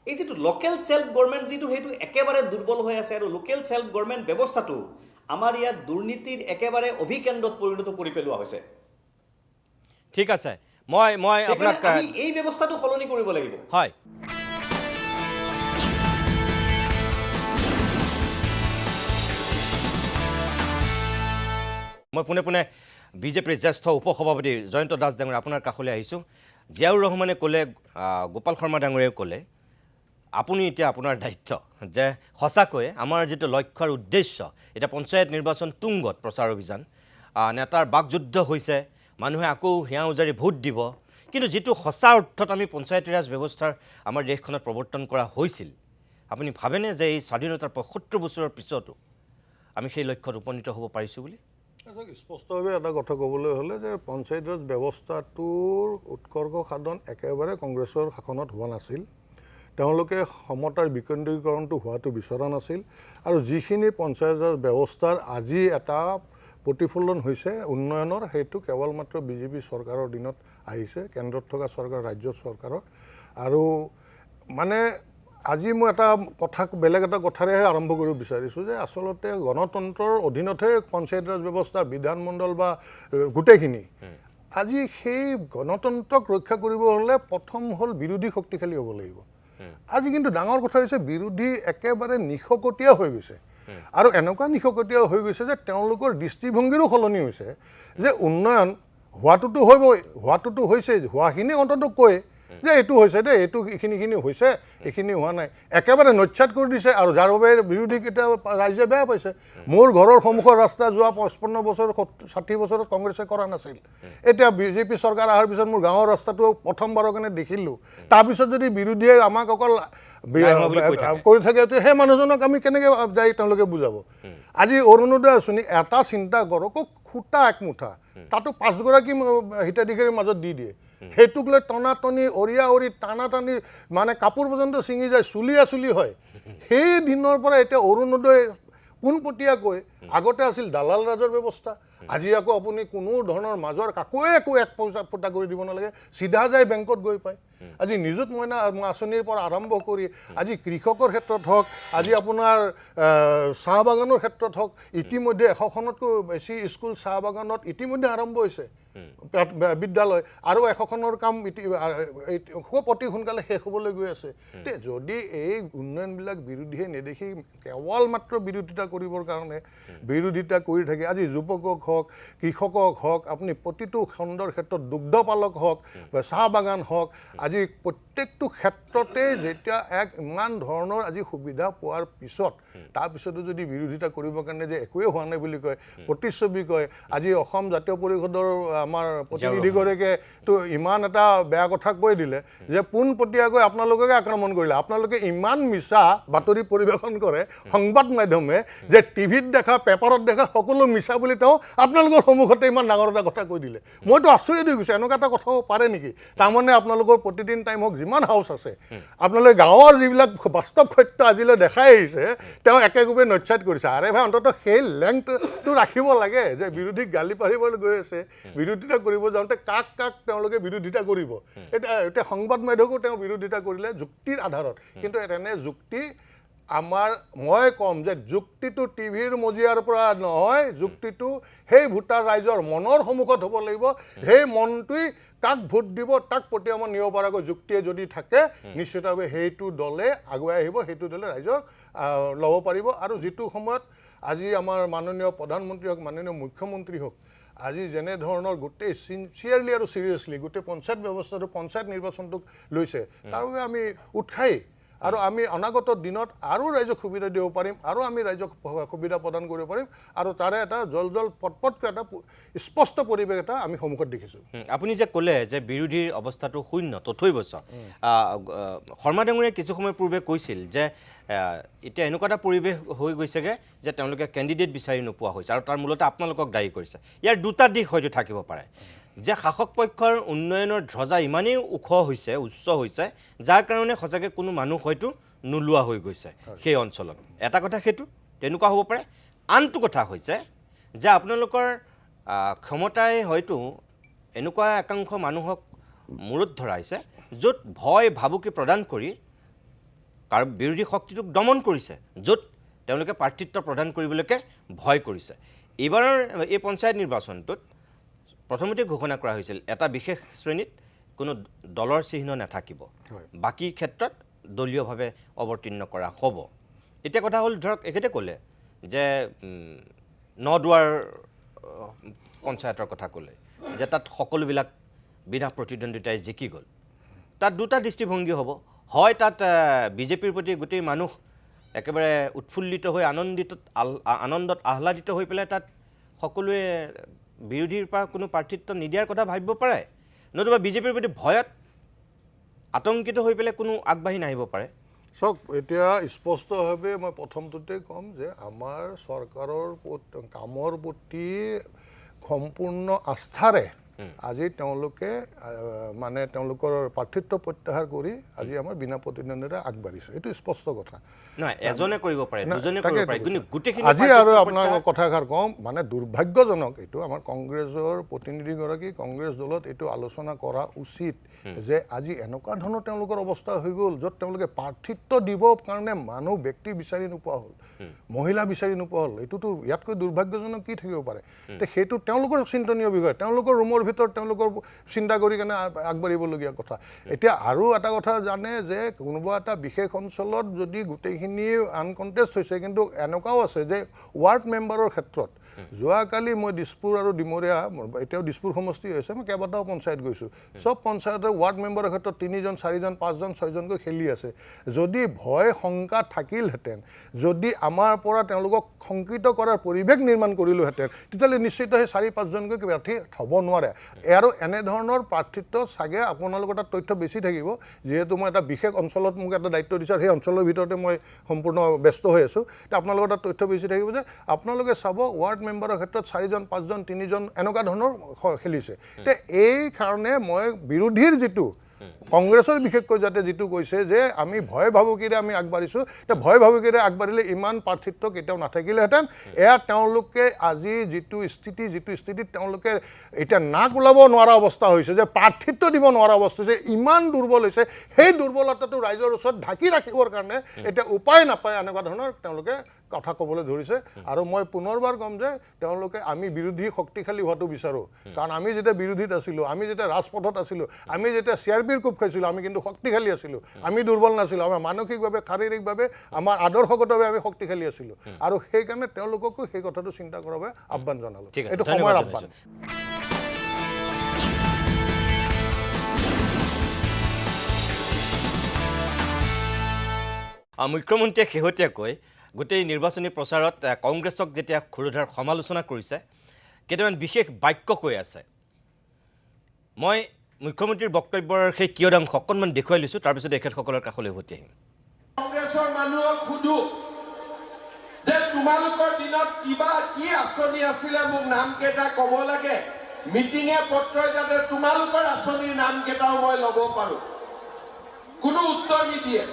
এই যিটো লোকেল ছেল্ফ গভৰ্ণমেণ্ট যিটো, সেইটো একেবাৰে দুৰ্বল হৈ আছে। আৰু লোকেল ছেল্ফ গভৰ্ণমেণ্ট ব্যৱস্থাটো আমাৰ ইয়াত দুৰ্নীতিৰ একেবাৰে অভিকেন্দ্ৰত পৰিণত কৰি পেলোৱা হৈছে। ঠিক আছে, মই আপোনাক এই ব্যৱস্থাটো সলনি কৰিব লাগিব। হয়, মই পোনে বিজেপিৰ জ্যেষ্ঠ উপসভাপতি জয়ন্ত দাস ডাঙৰীয়া আপোনাৰ কাষলৈ আহিছোঁ জিয়াউৰ ৰহমানে ক'লে গোপাল শৰ্মা ডাঙৰীয়াই ক'লে আপুনি এতিয়া আপোনাৰ দায়িত্ব যে সঁচাকৈয়ে আমাৰ যিটো লক্ষ্য আৰু উদ্দেশ্য এতিয়া পঞ্চায়ত নিৰ্বাচন তুংগত প্ৰচাৰ অভিযান নেতাৰ বাকযুদ্ধ হৈছে মানুহে আকৌ হিয়া উজাৰি ভোট দিব কিন্তু যিটো সঁচা অৰ্থত আমি পঞ্চায়তী ৰাজ ব্যৱস্থাৰ আমাৰ দেশখনত প্ৰৱৰ্তন কৰা হৈছিল আপুনি ভাবেনে যে এই স্বাধীনতাৰ ৭৫ বছৰৰ পিছতো আমি সেই লক্ষ্যত উপনীত হ'ব পাৰিছোঁ বুলি স্পষ্টভাৱে এটা কথা ক'বলৈ হ'লে যে পঞ্চায়ত ৰাজ ব্যৱস্থাটোৰ উৎকৰ্ষ সাধন একেবাৰে কংগ্ৰেছৰ শাসনত হোৱা নাছিল তেওঁলোকে সমতাৰ বিকেন্দ্ৰীকৰণটো হোৱাটো বিচৰা নাছিল আৰু যিখিনি পঞ্চায়ত ৰাজ ব্যৱস্থাৰ আজি এটা প্ৰতিফলন হৈছে উন্নয়নৰ সেইটো কেৱল মাত্ৰ বিজেপি চৰকাৰৰ দিনত আহিছে কেন্দ্ৰত থকা চৰকাৰ ৰাজ্য চৰকাৰৰ আৰু মানে আজি মই এটা কথা বেলেগ এটা কথাৰেহে আৰম্ভ কৰিব বিচাৰিছোঁ যে আচলতে গণতন্ত্ৰৰ অধীনতহে পঞ্চায়ত ৰাজ ব্যৱস্থা বিধানমণ্ডল বা গোটেইখিনি আজি সেই গণতন্ত্ৰক ৰক্ষা কৰিব হ'লে প্ৰথম হ'ল বিৰোধী শক্তিশালী হ'ব লাগিব আজি কিন্তু ডাঙৰ কথা হৈছে বিৰোধী একেবাৰে নিশকতীয়া হৈ গৈছে আৰু এনেকুৱা নিশকতীয়া হৈ গৈছে যে তেওঁলোকৰ দৃষ্টিভংগীৰো সলনি হৈছে যে উন্নয়ন হোৱাটোতো হৈছে হোৱাখিনি অন্ততঃ কয় যে এইটো হৈছে দেই এইটো এইখিনিখিনি হৈছে এইখিনি হোৱা নাই একেবাৰে নচ্ছাত কৰি দিছে আৰু যাৰ বাবে বিৰোধী কেতিয়া ৰাইজে বেয়া পাইছে মোৰ ঘৰৰ সন্মুখৰ ৰাস্তা যোৱা ৫৫ বছৰ ৬০ বছৰত কংগ্ৰেছে কৰা নাছিল এতিয়া বিজেপি চৰকাৰ অহাৰ পিছত মোৰ গাঁৱৰ ৰাস্তাটো প্ৰথমবাৰৰ কাৰণে দেখিলোঁ তাৰপিছত যদি বিৰোধীয়ে আমাক অকল কৰি থাকে সেই মানুহজনক আমি কেনেকৈ যাই তেওঁলোকে বুজাব আজি অৰুণোদয় আঁচনি এটা চিন্তা কৰক খুটা একমুঠা তাতো ৫গৰাকী হিতাধিকাৰীৰ মাজত দি দিয়ে সেইটোক লৈ টনাটনি অৰিয়া অৰি টানাটানি মানে কাপোৰ পৰ্যন্ত ছিঙি যায় চুলি হয় সেই দিনৰ পৰা এতিয়া অৰুণোদয় পোনপটীয়াকৈ আগতে আছিল দালাল ৰাজৰ ব্যৱস্থা আজি আকৌ আপুনি কোনো ধৰণৰ মাজৰ কাকোৱে একো এক পইচা ফুটা কৰি দিব নালাগে চিধা যায় বেংকত গৈ পায় আজি নিযুত মইনা আঁচনিৰ পৰা আৰম্ভ কৰি আজি কৃষকৰ ক্ষেত্ৰত হওক আজি আপোনাৰ চাহ বাগানৰ ক্ষেত্ৰত হওক ইতিমধ্যে ১০০খনতকৈ বেছি স্কুল চাহ বাগানত ইতিমধ্যে আৰম্ভ হৈছে বিদ্যালয় আৰু ১০০খনৰ কাম খুব অতি সোনকালে শেষ হ'বলৈ গৈ আছে যদি এই উন্নয়নবিলাক বিৰোধীয়ে নেদেখি কেৱল মাত্ৰ বিৰোধিতা কৰিবৰ কাৰণে বিৰোধিতা কৰি থাকে আজি যুৱকক হওক কৃষকক হওক আপুনি প্ৰতিটো খণ্ডৰ ক্ষেত্ৰত দুগ্ধপালক হওক বা চাহ বাগান হওক আজি প্ৰত্যেকটো ক্ষেত্ৰতে যেতিয়া ইমান ধৰণৰ আজি সুবিধা পোৱাৰ পিছত তাৰপিছতো যদি বিৰোধিতা কৰিবৰ কাৰণে যে একোৱেই হোৱা নাই বুলি কয় প্ৰতিচ্ছবি কয় আজি অসম জাতীয় পৰিষদৰ আমাৰ প্ৰতিনিধিগৰাকীয়ে তো ইমান এটা বেয়া কথা কৈ দিলে যে পোনপটীয়াকৈ আপোনালোকে আক্ৰমণ কৰিলে আপোনালোকে ইমান মিছা বাতৰি পৰিৱেশন কৰে সংবাদ মাধ্যমে যে টিভিত দেখা পেপাৰত দেখা সকলো মিছা বুলি তেওঁ আপোনালোকৰ সন্মুখতে ইমান ডাঙৰ এটা কথা কৈ দিলে মইতো আচৰিত হৈ গৈছোঁ এনেকুৱা এটা কথা পাৰে নেকি তাৰমানে আপোনালোকৰ প্ৰতিদিন টাইম হওক যিমান হাউচ আছে আপোনালোকে গাঁৱৰ যিবিলাক বাস্তৱ সত্য আজিলৈ দেখাই আহিছে তেওঁ একেকোবে নচ্ছাত কৰিছে আৰে ভাই অন্ততঃ সেই লেংথটো ৰাখিব লাগে যে বিৰোধীক গালি পাৰিবলৈ গৈ আছে বিৰোধিতা কৰিব যাওঁতে কাক তেওঁলোকে বিৰোধিতা কৰিব এতিয়া সংবাদ মাধ্যমকো তেওঁ বিৰোধিতা কৰিলে যুক্তিৰ আধাৰত কিন্তু এনে যুক্তি মই ক'ম যে যুক্তিটো টিভিৰ মজিয়াৰ পৰা নহয় যুক্তিটো সেই ভোটাৰ ৰাইজৰ মনৰ সন্মুখত হ'ব লাগিব সেই মনটোই কাক ভোট দিব তাক প্ৰতিমান নিব পৰাকৈ যুক্তিয়ে যদি থাকে নিশ্চিতভাৱে সেইটো দলে আগুৱাই আহিব সেইটো দলে ৰাইজক ল'ব পাৰিব আৰু যিটো সময়ত আজি আমাৰ মাননীয় প্ৰধানমন্ত্ৰী হওক মাননীয় মুখ্যমন্ত্ৰী হওক আজি যেনে ধৰণৰ গোটেই চিনচিয়াৰলি আৰু চিৰিয়াছলি গোটেই পঞ্চায়ত ব্যৱস্থাটো পঞ্চায়ত নিৰ্বাচনটোক লৈছে তাৰ বাবে আমি উৎসাহী আৰু আমি অনাগত দিনত আৰু ৰাইজক সুবিধা দিব পাৰিম আৰু আমি ৰাইজক সুবিধা প্ৰদান কৰিব পাৰিম আৰু তাৰে এটা জল পটপটকৈ এটা স্পষ্ট পৰিৱেশ এটা আমি সন্মুখত দেখিছোঁ আপুনি যে ক'লে যে বিৰোধীৰ অৱস্থাটো শূন্য তথৈবচ শৰ্মা ডাঙৰীয়াই কিছু সময় পূৰ্বে কৈছিল যে এতিয়া এনেকুৱা এটা পৰিৱেশ হৈ গৈছেগৈ যে তেওঁলোকে কেণ্ডিডেট বিচাৰি নোপোৱা হৈছে আৰু তাৰ মূলতে আপোনালোকক দায়ী কৰিছে ইয়াৰ দুটা দিশ হয়তো থাকিব পাৰে যে শাসক পক্ষৰ উন্নয়নৰ ধ্বজা ইমানেই ওখ হৈছে উচ্চ হৈছে যাৰ কাৰণে সঁচাকৈ কোনো মানুহ হয়তো নোলোৱা হৈ গৈছে সেই অঞ্চলত এটা কথা সেইটো তেনেকুৱা হ'ব পাৰে আনটো কথা হৈছে যে আপোনালোকৰ ক্ষমতাই হয়তো এনেকুৱা একাংশ মানুহক মূৰত ধৰাইছে য'ত ভয় ভাবুকি প্ৰদান কৰি কাৰণ বিৰোধী শক্তিটোক দমন কৰিছে য'ত তেওঁলোকে প্ৰাৰ্থিত্ব প্ৰদান কৰিবলৈকে ভয় কৰিছে এইবাৰৰ এই পঞ্চায়ত নিৰ্বাচনটোত প্ৰথমতে ঘোষণা কৰা হৈছিল এটা বিশেষ শ্ৰেণীত কোনো দলৰ চিহ্ন নাথাকিব বাকী ক্ষেত্ৰত দলীয়ভাৱে অৱতীৰ্ণ কৰা হ'ব এতিয়া কথা হ'ল ধৰক এখেতে ক'লে যে নদুৱাৰ পঞ্চায়তৰ কথা ক'লে যে তাত সকলোবিলাক বিনা প্ৰতিদ্বন্দ্বিতাই জিকি গ'ল তাত দুটা দৃষ্টিভংগী হ'ব হয় তাত বিজেপিৰ প্ৰতি গোটেই মানুহ একেবাৰে উৎফুল্লিত হৈ আনন্দত আহ্লাদিত হৈ পেলাই তাত সকলোৱে বিৰোধীৰ পৰা কোনো প্ৰাৰ্থিত্ব নিদিয়াৰ কথা ভাবিব পাৰে নতুবা বিজেপিৰ প্ৰতি ভয়ত আতংকিত হৈ পেলাই কোনো আগবাঢ়ি নাহিব পাৰে চাওক এতিয়া স্পষ্টভাৱে মই প্ৰথমটোতে ক'ম যে আমাৰ চৰকাৰৰ কামৰ প্ৰতি সম্পূৰ্ণ আস্থাৰে আজি তেওঁলোকে মানে তেওঁলোকৰ প্ৰাৰ্থিত্ব প্ৰত্যাহাৰ কৰি আজি আমাৰ বিনা প্ৰতিদ্বন্দ্বিতা আগবাঢ়িছে এইটো স্পষ্ট কথা নহয় এজনে কৰিব পাৰে দুজনে কৰিব পাৰে কিন্তু গোটেইখিনি আজি আৰু আপোনাৰ কথাষাৰ কম মানে দুৰ্ভাগ্যজনক এইটো আমাৰ কংগ্ৰেছৰ প্ৰতিনিধিগৰাকী কংগ্ৰেছ দলত এইটো আলোচনা কৰা উচিত যে আজি এনেকুৱা ধৰণৰ তেওঁলোকৰ অৱস্থা হৈ গ'ল য'ত তেওঁলোকে প্ৰাৰ্থিত্ব দিবৰ কাৰণে মানুহ ব্যক্তি বিচাৰি নোপোৱা হ'ল মহিলা বিচাৰি নোপোৱা হ'ল এইটোতো ইয়াতকৈ দুৰ্ভাগ্যজনক কি থাকিব পাৰে তে সেইটো তেওঁলোকৰ চিন্তনীয় বিষয় তেওঁলোকৰ ৰুমৰ ভিতৰত তেওঁলোকৰ চিন্তা কৰি কেনে আগবাঢ়িবলগীয়া কথা এতিয়া আৰু এটা কথা জানে যে কোনোবা এটা বিশেষ অঞ্চলত যদি গোটেইখিনি আনকণ্টেষ্ট হৈছে কিন্তু এনেকুৱাও আছে যে ৱাৰ্ড মেম্বাৰৰ ক্ষেত্ৰত যোৱাকালি মই দিছপুৰ আৰু ডিমৰীয়া এতিয়াও দিছপুৰ সমষ্টি হৈছে মই কেইবাটাও পঞ্চায়ত গৈছোঁ চব পঞ্চায়তে ৱাৰ্ড মেম্বাৰৰ ক্ষেত্ৰত 3জন 4জন 5জন 6জনকৈ খেলি আছে যদি ভয় শংকা থাকিলহেঁতেন যদি আমাৰ পৰা তেওঁলোকক শংকিত কৰাৰ পৰিৱেশ নিৰ্মাণ কৰিলোহেঁতেন তেতিয়াহ'লে নিশ্চিত সেই 4-5জনকৈ প্ৰাৰ্থী হ'ব নোৱাৰে আৰু এনেধৰণৰ প্ৰাৰ্থিত্ব চাগে আপোনালোকৰ তাত তথ্য বেছি থাকিব যিহেতু মই এটা বিশেষ অঞ্চলত মোক এটা দায়িত্ব দিছে সেই অঞ্চলৰ ভিতৰতে মই সম্পূৰ্ণ ব্যস্ত হৈ আছোঁ এতিয়া আপোনালোকৰ তাত তথ্য বেছি থাকিব যে আপোনালোকে চাব ৱাৰ্ড মেম্বাৰৰ ক্ষেত্ৰত 4জন 5জন 3জন এনেকুৱা ধৰণৰ খেলিছে তে এই কাৰণে মই বিৰোধীৰ যিটো কংগ্ৰেছৰ বিশেষকৈ যাতে যিটো কৈছে যে আমি ভয় ভাবুকিৰে আমি আগবাঢ়িছোঁ এতিয়া ভয় ভাবুকিৰে আগবাঢ়িলে ইমান প্ৰাৰ্থিত্ব কেতিয়াও নাথাকিলেহেঁতেন এয়া তেওঁলোকে আজি যিটো স্থিতিত তেওঁলোকে এতিয়া নাক ওলাব নোৱাৰা অৱস্থা হৈছে যে প্ৰাৰ্থিত্ব দিব নোৱাৰা অৱস্থা হৈছে ইমান দুৰ্বল হৈছে সেই দুৰ্বলতাটো ৰাইজৰ ওচৰত ঢাকি ৰাখিবৰ কাৰণে এতিয়া উপায় নাপায় এনেকুৱা ধৰণৰ তেওঁলোকে কথা ক'বলৈ ধৰিছে আৰু মই পুনৰবাৰ ক'ম যে তেওঁলোকে আমি বিৰোধী শক্তিশালী হোৱাটো বিচাৰোঁ কাৰণ আমি যেতিয়া বিৰোধীত আছিলোঁ আমি যেতিয়া ৰাজপথত আছিলোঁ আমি যেতিয়া CRPৰ কোব খাইছিলোঁ আমি কিন্তু শক্তিশালী আছিলোঁ আমি দুৰ্বল নাছিলোঁ আমাৰ মানসিকভাৱে শাৰীৰিকভাৱে আমাৰ আদৰ্শগতভাৱে আমি শক্তিশালী আছিলোঁ আৰু সেইকাৰণে তেওঁলোককো সেই কথাটো চিন্তা কৰাৰ বাবে আহ্বান জনালোঁ এইটো সময়ৰ আহ্বান মুখ্যমন্ত্ৰীয়ে শেহতীয়াকৈ গোটেই নিৰ্বাচনী প্ৰচাৰত কংগ্ৰেছক যেতিয়া ক্ষুৰোধাৰ সমালোচনা কৰিছে কেইটামান বিশেষ বাক্য কৈ আছে মই মুখ্যমন্ত্ৰীৰ বক্তব্যৰ সেই কিয়দাংশ অকণমান দেখুৱাই লৈছোঁ তাৰপিছত এখেতসকলৰ কাষলৈ উভতি আহিম কংগ্ৰেছৰ মানুহক সুধো যে তোমালোকৰ দিনত কিবা কি আঁচনি আছিলে মোক নামকেইটা ক'ব লাগে মিটিঙে পত্ৰই যাতে তোমালোকৰ আঁচনিৰ নামকেইটাও মই ল'ব পাৰোঁ কোনো উত্তৰ নিদিয়ে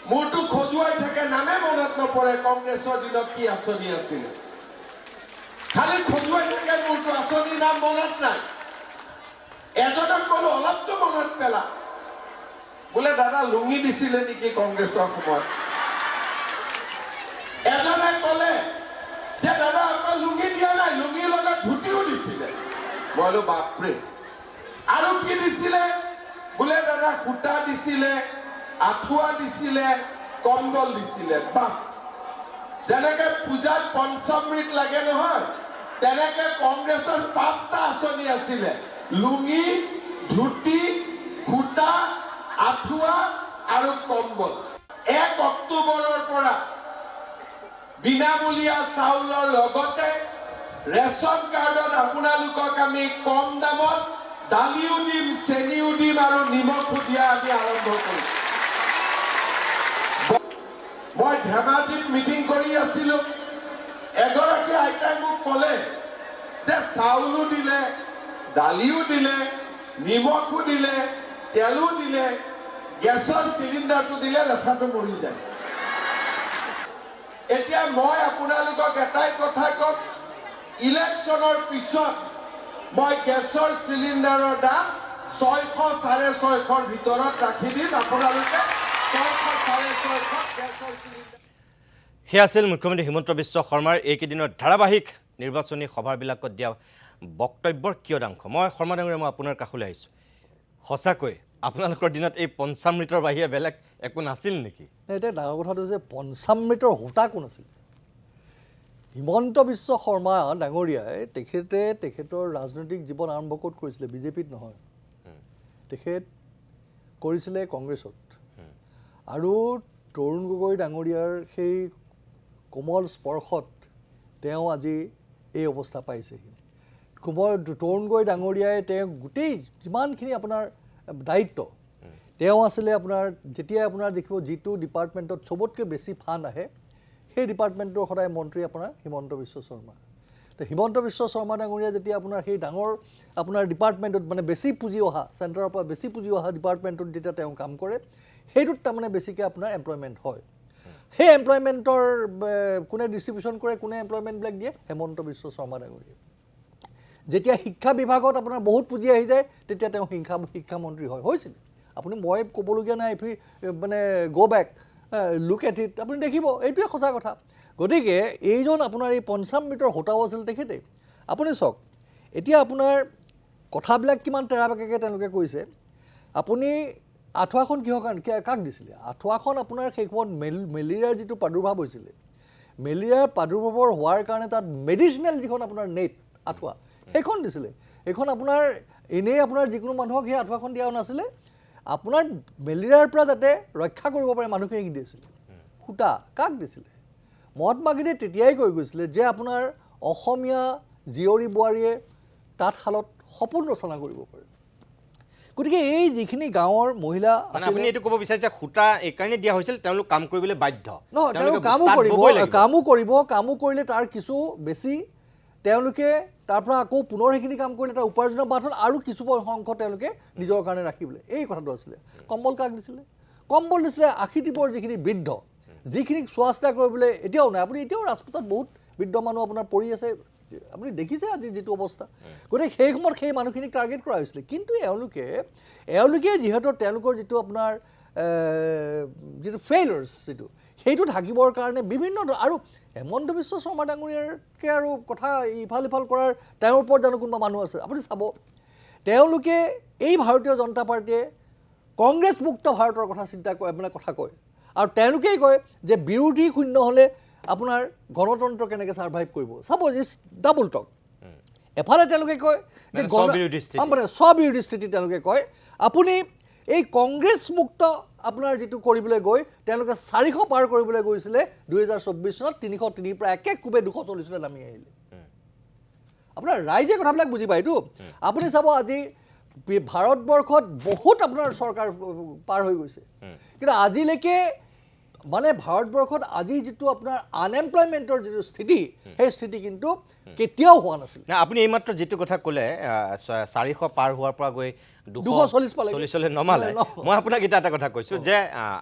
মোৰটো খজুৱাই থাকে নামে মনত নপৰে কংগ্ৰেছৰ দিনত কি আঁচনি আছিলে খালি খজুৱাই থাকে মোৰটো আঁচনিৰ নাম মনত নাই এজনক ক'লো অলপতো মনত পেলা বোলে দাদা লুঙি দিছিলে নেকি কংগ্ৰেছৰ সময়ত এজনে ক'লে যে দাদা আপোনাক লুঙি দিয়া নাই লুঙিৰ লগত ধুতিও দিছিলে মই বোলো বাপৰে আৰু কি দিছিলে বোলে দাদা সূতা দিছিলে আঁঠুৱা দিছিলে কম্বল দিছিলে বাছ যেনেকে পূজাত পঞ্চমৃত লাগে নহয় তেনেকে কংগ্ৰেছৰ 5টা আঁচনি আছিলে লুঙি ধুতি সূতা আঁঠুৱা আৰু কম্বল 1 অক্টোবৰৰ পৰা বিনামূলীয়া চাউলৰ লগতে ৰেচন কাৰ্ডত আপোনালোকক আমি কম দামত দালিও দিম চেনিও দিম আৰু নিমখো দিয়া আমি আৰম্ভ কৰিম মই ধেমাজিত মিটিং কৰি আছিলোঁ এগৰাকী আইতাই মোক ক'লে যে চাউলো দিলে দালিও দিলে নিমখো দিলে তেলো দিলে গেছৰ চিলিণ্ডাৰটো দিলে লেঠাটো মৰি যায় এতিয়া মই আপোনালোকক এটাই কথা ক'ম ইলেকশ্যনৰ পিছত মই গেছৰ চিলিণ্ডাৰৰ দাম 600-650ৰ ভিতৰত ৰাখি দিম আপোনালোকে 600-650 গেছৰ চিলিণ্ডাৰ সেয়া আছিল মুখ্যমন্ত্ৰী হিমন্ত বিশ্ব শৰ্মাৰ এইকেইদিনৰ ধাৰাবাহিক নিৰ্বাচনী সভাবিলাকত দিয়া বক্তব্যৰ কিয়দাংশ মই শৰ্মা ডাঙৰীয়া মই আপোনাৰ কাষলৈ আহিছোঁ সঁচাকৈ আপোনালোকৰ দিনত এই পঞ্চামৃতৰ বাহিৰে বেলেগ একো নাছিল নেকি এতিয়া ডাঙৰ কথাটো যে পঞ্চামৃতৰ হোতা কোন আছিল হিমন্ত বিশ্ব শৰ্মা ডাঙৰীয়াই তেখেতৰ ৰাজনৈতিক জীৱন আৰম্ভ ক'ত কৰিছিলে? বিজেপিত নহয়, তেখেত কৰিছিলে কংগ্ৰেছত। আৰু তৰুণ গগৈ ডাঙৰীয়াৰ সেই কোমল স্পৰ্শত তেওঁ আজি এই অৱস্থা পাইছেহি। তৰুণ গগৈ ডাঙৰীয়াই তেওঁ গোটেই যিমানখিনি আপোনাৰ দায়িত্ব তেওঁ আছিলে, আপোনাৰ যেতিয়া আপোনাৰ দেখিব যিটো ডিপাৰ্টমেণ্টত চবতকৈ বেছি ফাণ্ড আহে সেই ডিপাৰ্টমেণ্টৰ সদায় মন্ত্ৰী আপোনাৰ হিমন্ত বিশ্ব শৰ্মা। তো হিমন্ত বিশ্ব শৰ্মা ডাঙৰীয়া যেতিয়া আপোনাৰ সেই ডাঙৰ আপোনাৰ ডিপাৰ্টমেণ্টত মানে বেছি পুঁজি অহা, চেণ্টাৰৰ পৰা বেছি পুঁজি অহা ডিপাৰ্টমেণ্টত যেতিয়া তেওঁ কাম কৰে, সেইটোত তাৰমানে বেছিকৈ আপোনাৰ এমপ্লয়মেণ্ট হয়। সেই এমপ্লয়মেণ্টৰ কোনে ডিষ্ট্ৰিবিউশ্যন কৰে, কোনে এমপ্লয়মেণ্টবিলাক দিয়ে? হিমন্ত বিশ্ব শৰ্মা ডাঙৰীয়া। যেতিয়া শিক্ষা বিভাগত আপোনাৰ বহুত পুঁজি আহি যায়, তেতিয়া তেওঁ শিক্ষামন্ত্ৰী হৈছিলে। আপুনি মই ক'বলগীয়া নাই, মানে গ' বেক লুক এট ইট, আপুনি দেখিব এইটোৱে সঁচা কথা। গতিকে এইজন আপোনাৰ এই ৫০ মিটাৰ হোতাও আছিল তেখেতে। আপুনি চাওক এতিয়া আপোনাৰ কথাবিলাক কিমান তেৰাবেকাকৈ তেওঁলোকে কৈছে। আপুনি আঁঠুৱাখন কিহৰ কাৰণে কাক দিছিলে? আঁঠুৱাখন আপোনাৰ সেই সময়ত মেলেৰিয়াৰ যিটো প্ৰাদুৰ্ভাৱ হৈছিলে, মেলেৰিয়াৰ প্ৰাদুৰ্ভাৱৰ হোৱাৰ কাৰণে তাত মেডিচিনেল যিখন আপোনাৰ নেট আঁঠুৱা সেইখন দিছিলে। সেইখন আপোনাৰ এনেই আপোনাৰ যিকোনো মানুহক সেই আঁঠুৱাখন দিয়া নাছিলে, আপোনাৰ মেলেৰিয়াৰ পৰা যাতে ৰক্ষা কৰিব পাৰে মানুহখিনিক দিছিলে। সূতা কাক দিছিলে? মহাত্মা গান্ধীয়ে তেতিয়াই কৈ গৈছিলে যে আপোনাৰ অসমীয়া জীয়ৰী বোৱাৰীয়ে তাঁতশালত সপোন ৰচনা কৰিব পাৰে। গতিকে এই যিখিনি গাঁৱৰ মহিলা আপুনি এইটো ক'ব বিচাৰিছে সূতা এইকাৰণে দিয়া হৈছিল তেওঁলোক কাম কৰিবলৈ বাধ্য নহয়, তেওঁলোক কামো কৰিলে তাৰ কিছু বেছি তেওঁলোকে তাৰ পৰা আকৌ পুনৰ সেইখিনি কাম কৰিলে তাৰ উপাৰ্জনৰ বাট হ'ল, আৰু কিছু অংশ তেওঁলোকে নিজৰ কাৰণে ৰাখিবলৈ। এই কথাটো আছিলে। কম্বল কাক দিছিলে? কম্বল দিছিলে ৮০ যিখিনি বৃদ্ধ, যিখিনিক চোৱা চিতা কৰিবলৈ এতিয়াও নাই। আপুনি এতিয়াও ৰাজপথত বহুত বৃদ্ধ মানুহ আপোনাৰ পৰি আছে, আপুনি দেখিছে আজি যিটো অৱস্থা। গতিকে সেই সময়ত সেই মানুহখিনিক টাৰ্গেট কৰা হৈছিলে। কিন্তু এওঁলোকে যিহেতু তেওঁলোকৰ যিটো আপোনাৰ যিটো ফেইলাৰ্ছ যিটো সেইটো ঢাকিবৰ কাৰণে বিভিন্ন আৰু হেমন্ত বিশ্ব শৰ্মা ডাঙৰীয়াৰকে আৰু কথা ইফাল সিফাল কৰাৰ তেওঁৰ ওপৰত জানো কোনোবা মানুহ আছে? আপুনি চাব তেওঁলোকে এই ভাৰতীয় জনতা পাৰ্টীয়ে কংগ্ৰেছ মুক্ত ভাৰতৰ কথা চিন্তা কৰে, মানে কথা কয়। আৰু তেওঁলোকেই কয় যে বিৰোধী শূন্য হ'লে আপোনাৰ গণতন্ত্ৰ কেনেকৈ ছাৰ্ভাইভ কৰিব। চাব ইজ ডাবল টক। এফালে তেওঁলোকে কয় যে স্ববিৰোধী স্থিতি তেওঁলোকে কয়। আপুনি এই কংগ্ৰেছ মুক্ত আপোনাৰ যিটো কৰিবলৈ গৈ তেওঁলোকে ৪০০ পাৰ কৰিবলৈ গৈছিলে ২০২৪ চনত ৩০৩ পৰা একে কোবে ২৪০লৈ নামি আহিলে। আপোনাৰ ৰাইজে কথাবিলাক বুজি পায়তো। আপুনি চাব আজি ভাৰতবৰ্ষত বহুত আপোনাৰ চৰকাৰ পাৰ হৈ গৈছে, কিন্তু আজিলৈকে মানে ভাৰতবৰ্ষত আজি যিটো আপোনাৰ আনএমপ্লয়মেণ্টৰ যিটো স্থিতি, সেই স্থিতি কিন্তু কেতিয়াও হোৱা নাছিল। আপুনি এইমাত্ৰ যিটো কথা ক'লে ৪০০ পাৰ হোৱাৰ পৰা গৈ ২৪০ নমালে, মই আপোনাক এটা কথা কৈছোঁ যে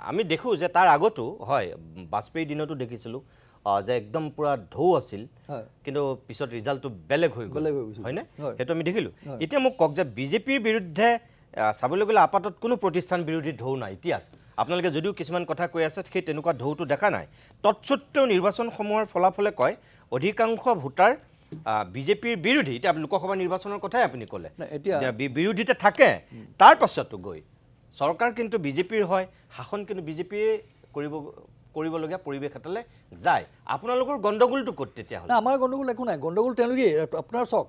আমি দেখোঁ যে তাৰ আগতো হয় বাজপেয়ীৰ দিনতো দেখিছিলোঁ যে একদম পুৰা ঢৌ আছিল, কিন্তু পিছত ৰিজাল্টটো বেলেগ হৈ গ'ল, হয়নে? সেইটো আমি দেখিলোঁ। এতিয়া মোক কওক যে বিজেপিৰ বিৰুদ্ধে চাবলৈ গ'লে আপাতত কোনো প্ৰতিষ্ঠান বিৰোধী ঢৌ নাই। এতিয়া আপোনালোকে যদিও কিছুমান কথা কৈ আছে সেই তেনেকুৱা ঢৌটো দেখা নাই। তৎসত্ত্বেও নিৰ্বাচনসমূহৰ ফলাফলে কয় অধিকাংশ ভোটাৰ বিজেপিৰ বিৰোধী। এতিয়া লোকসভা নিৰ্বাচনৰ কথাই আপুনি ক'লে, এতিয়া বিৰোধীতে থাকে, তাৰ পাছতো গৈ চৰকাৰ কিন্তু বিজেপিৰ হয়, শাসন কিন্তু বিজেপিয়ে কৰিবলগীয়া পৰিৱেশ এটালৈ যায়। আপোনালোকৰ গণ্ডগোলটো ক'ত তেতিয়াহ'লে? আমাৰ গণ্ডগোল একো নাই। গণ্ডগোল তেওঁলোকে আপোনাৰ চাওক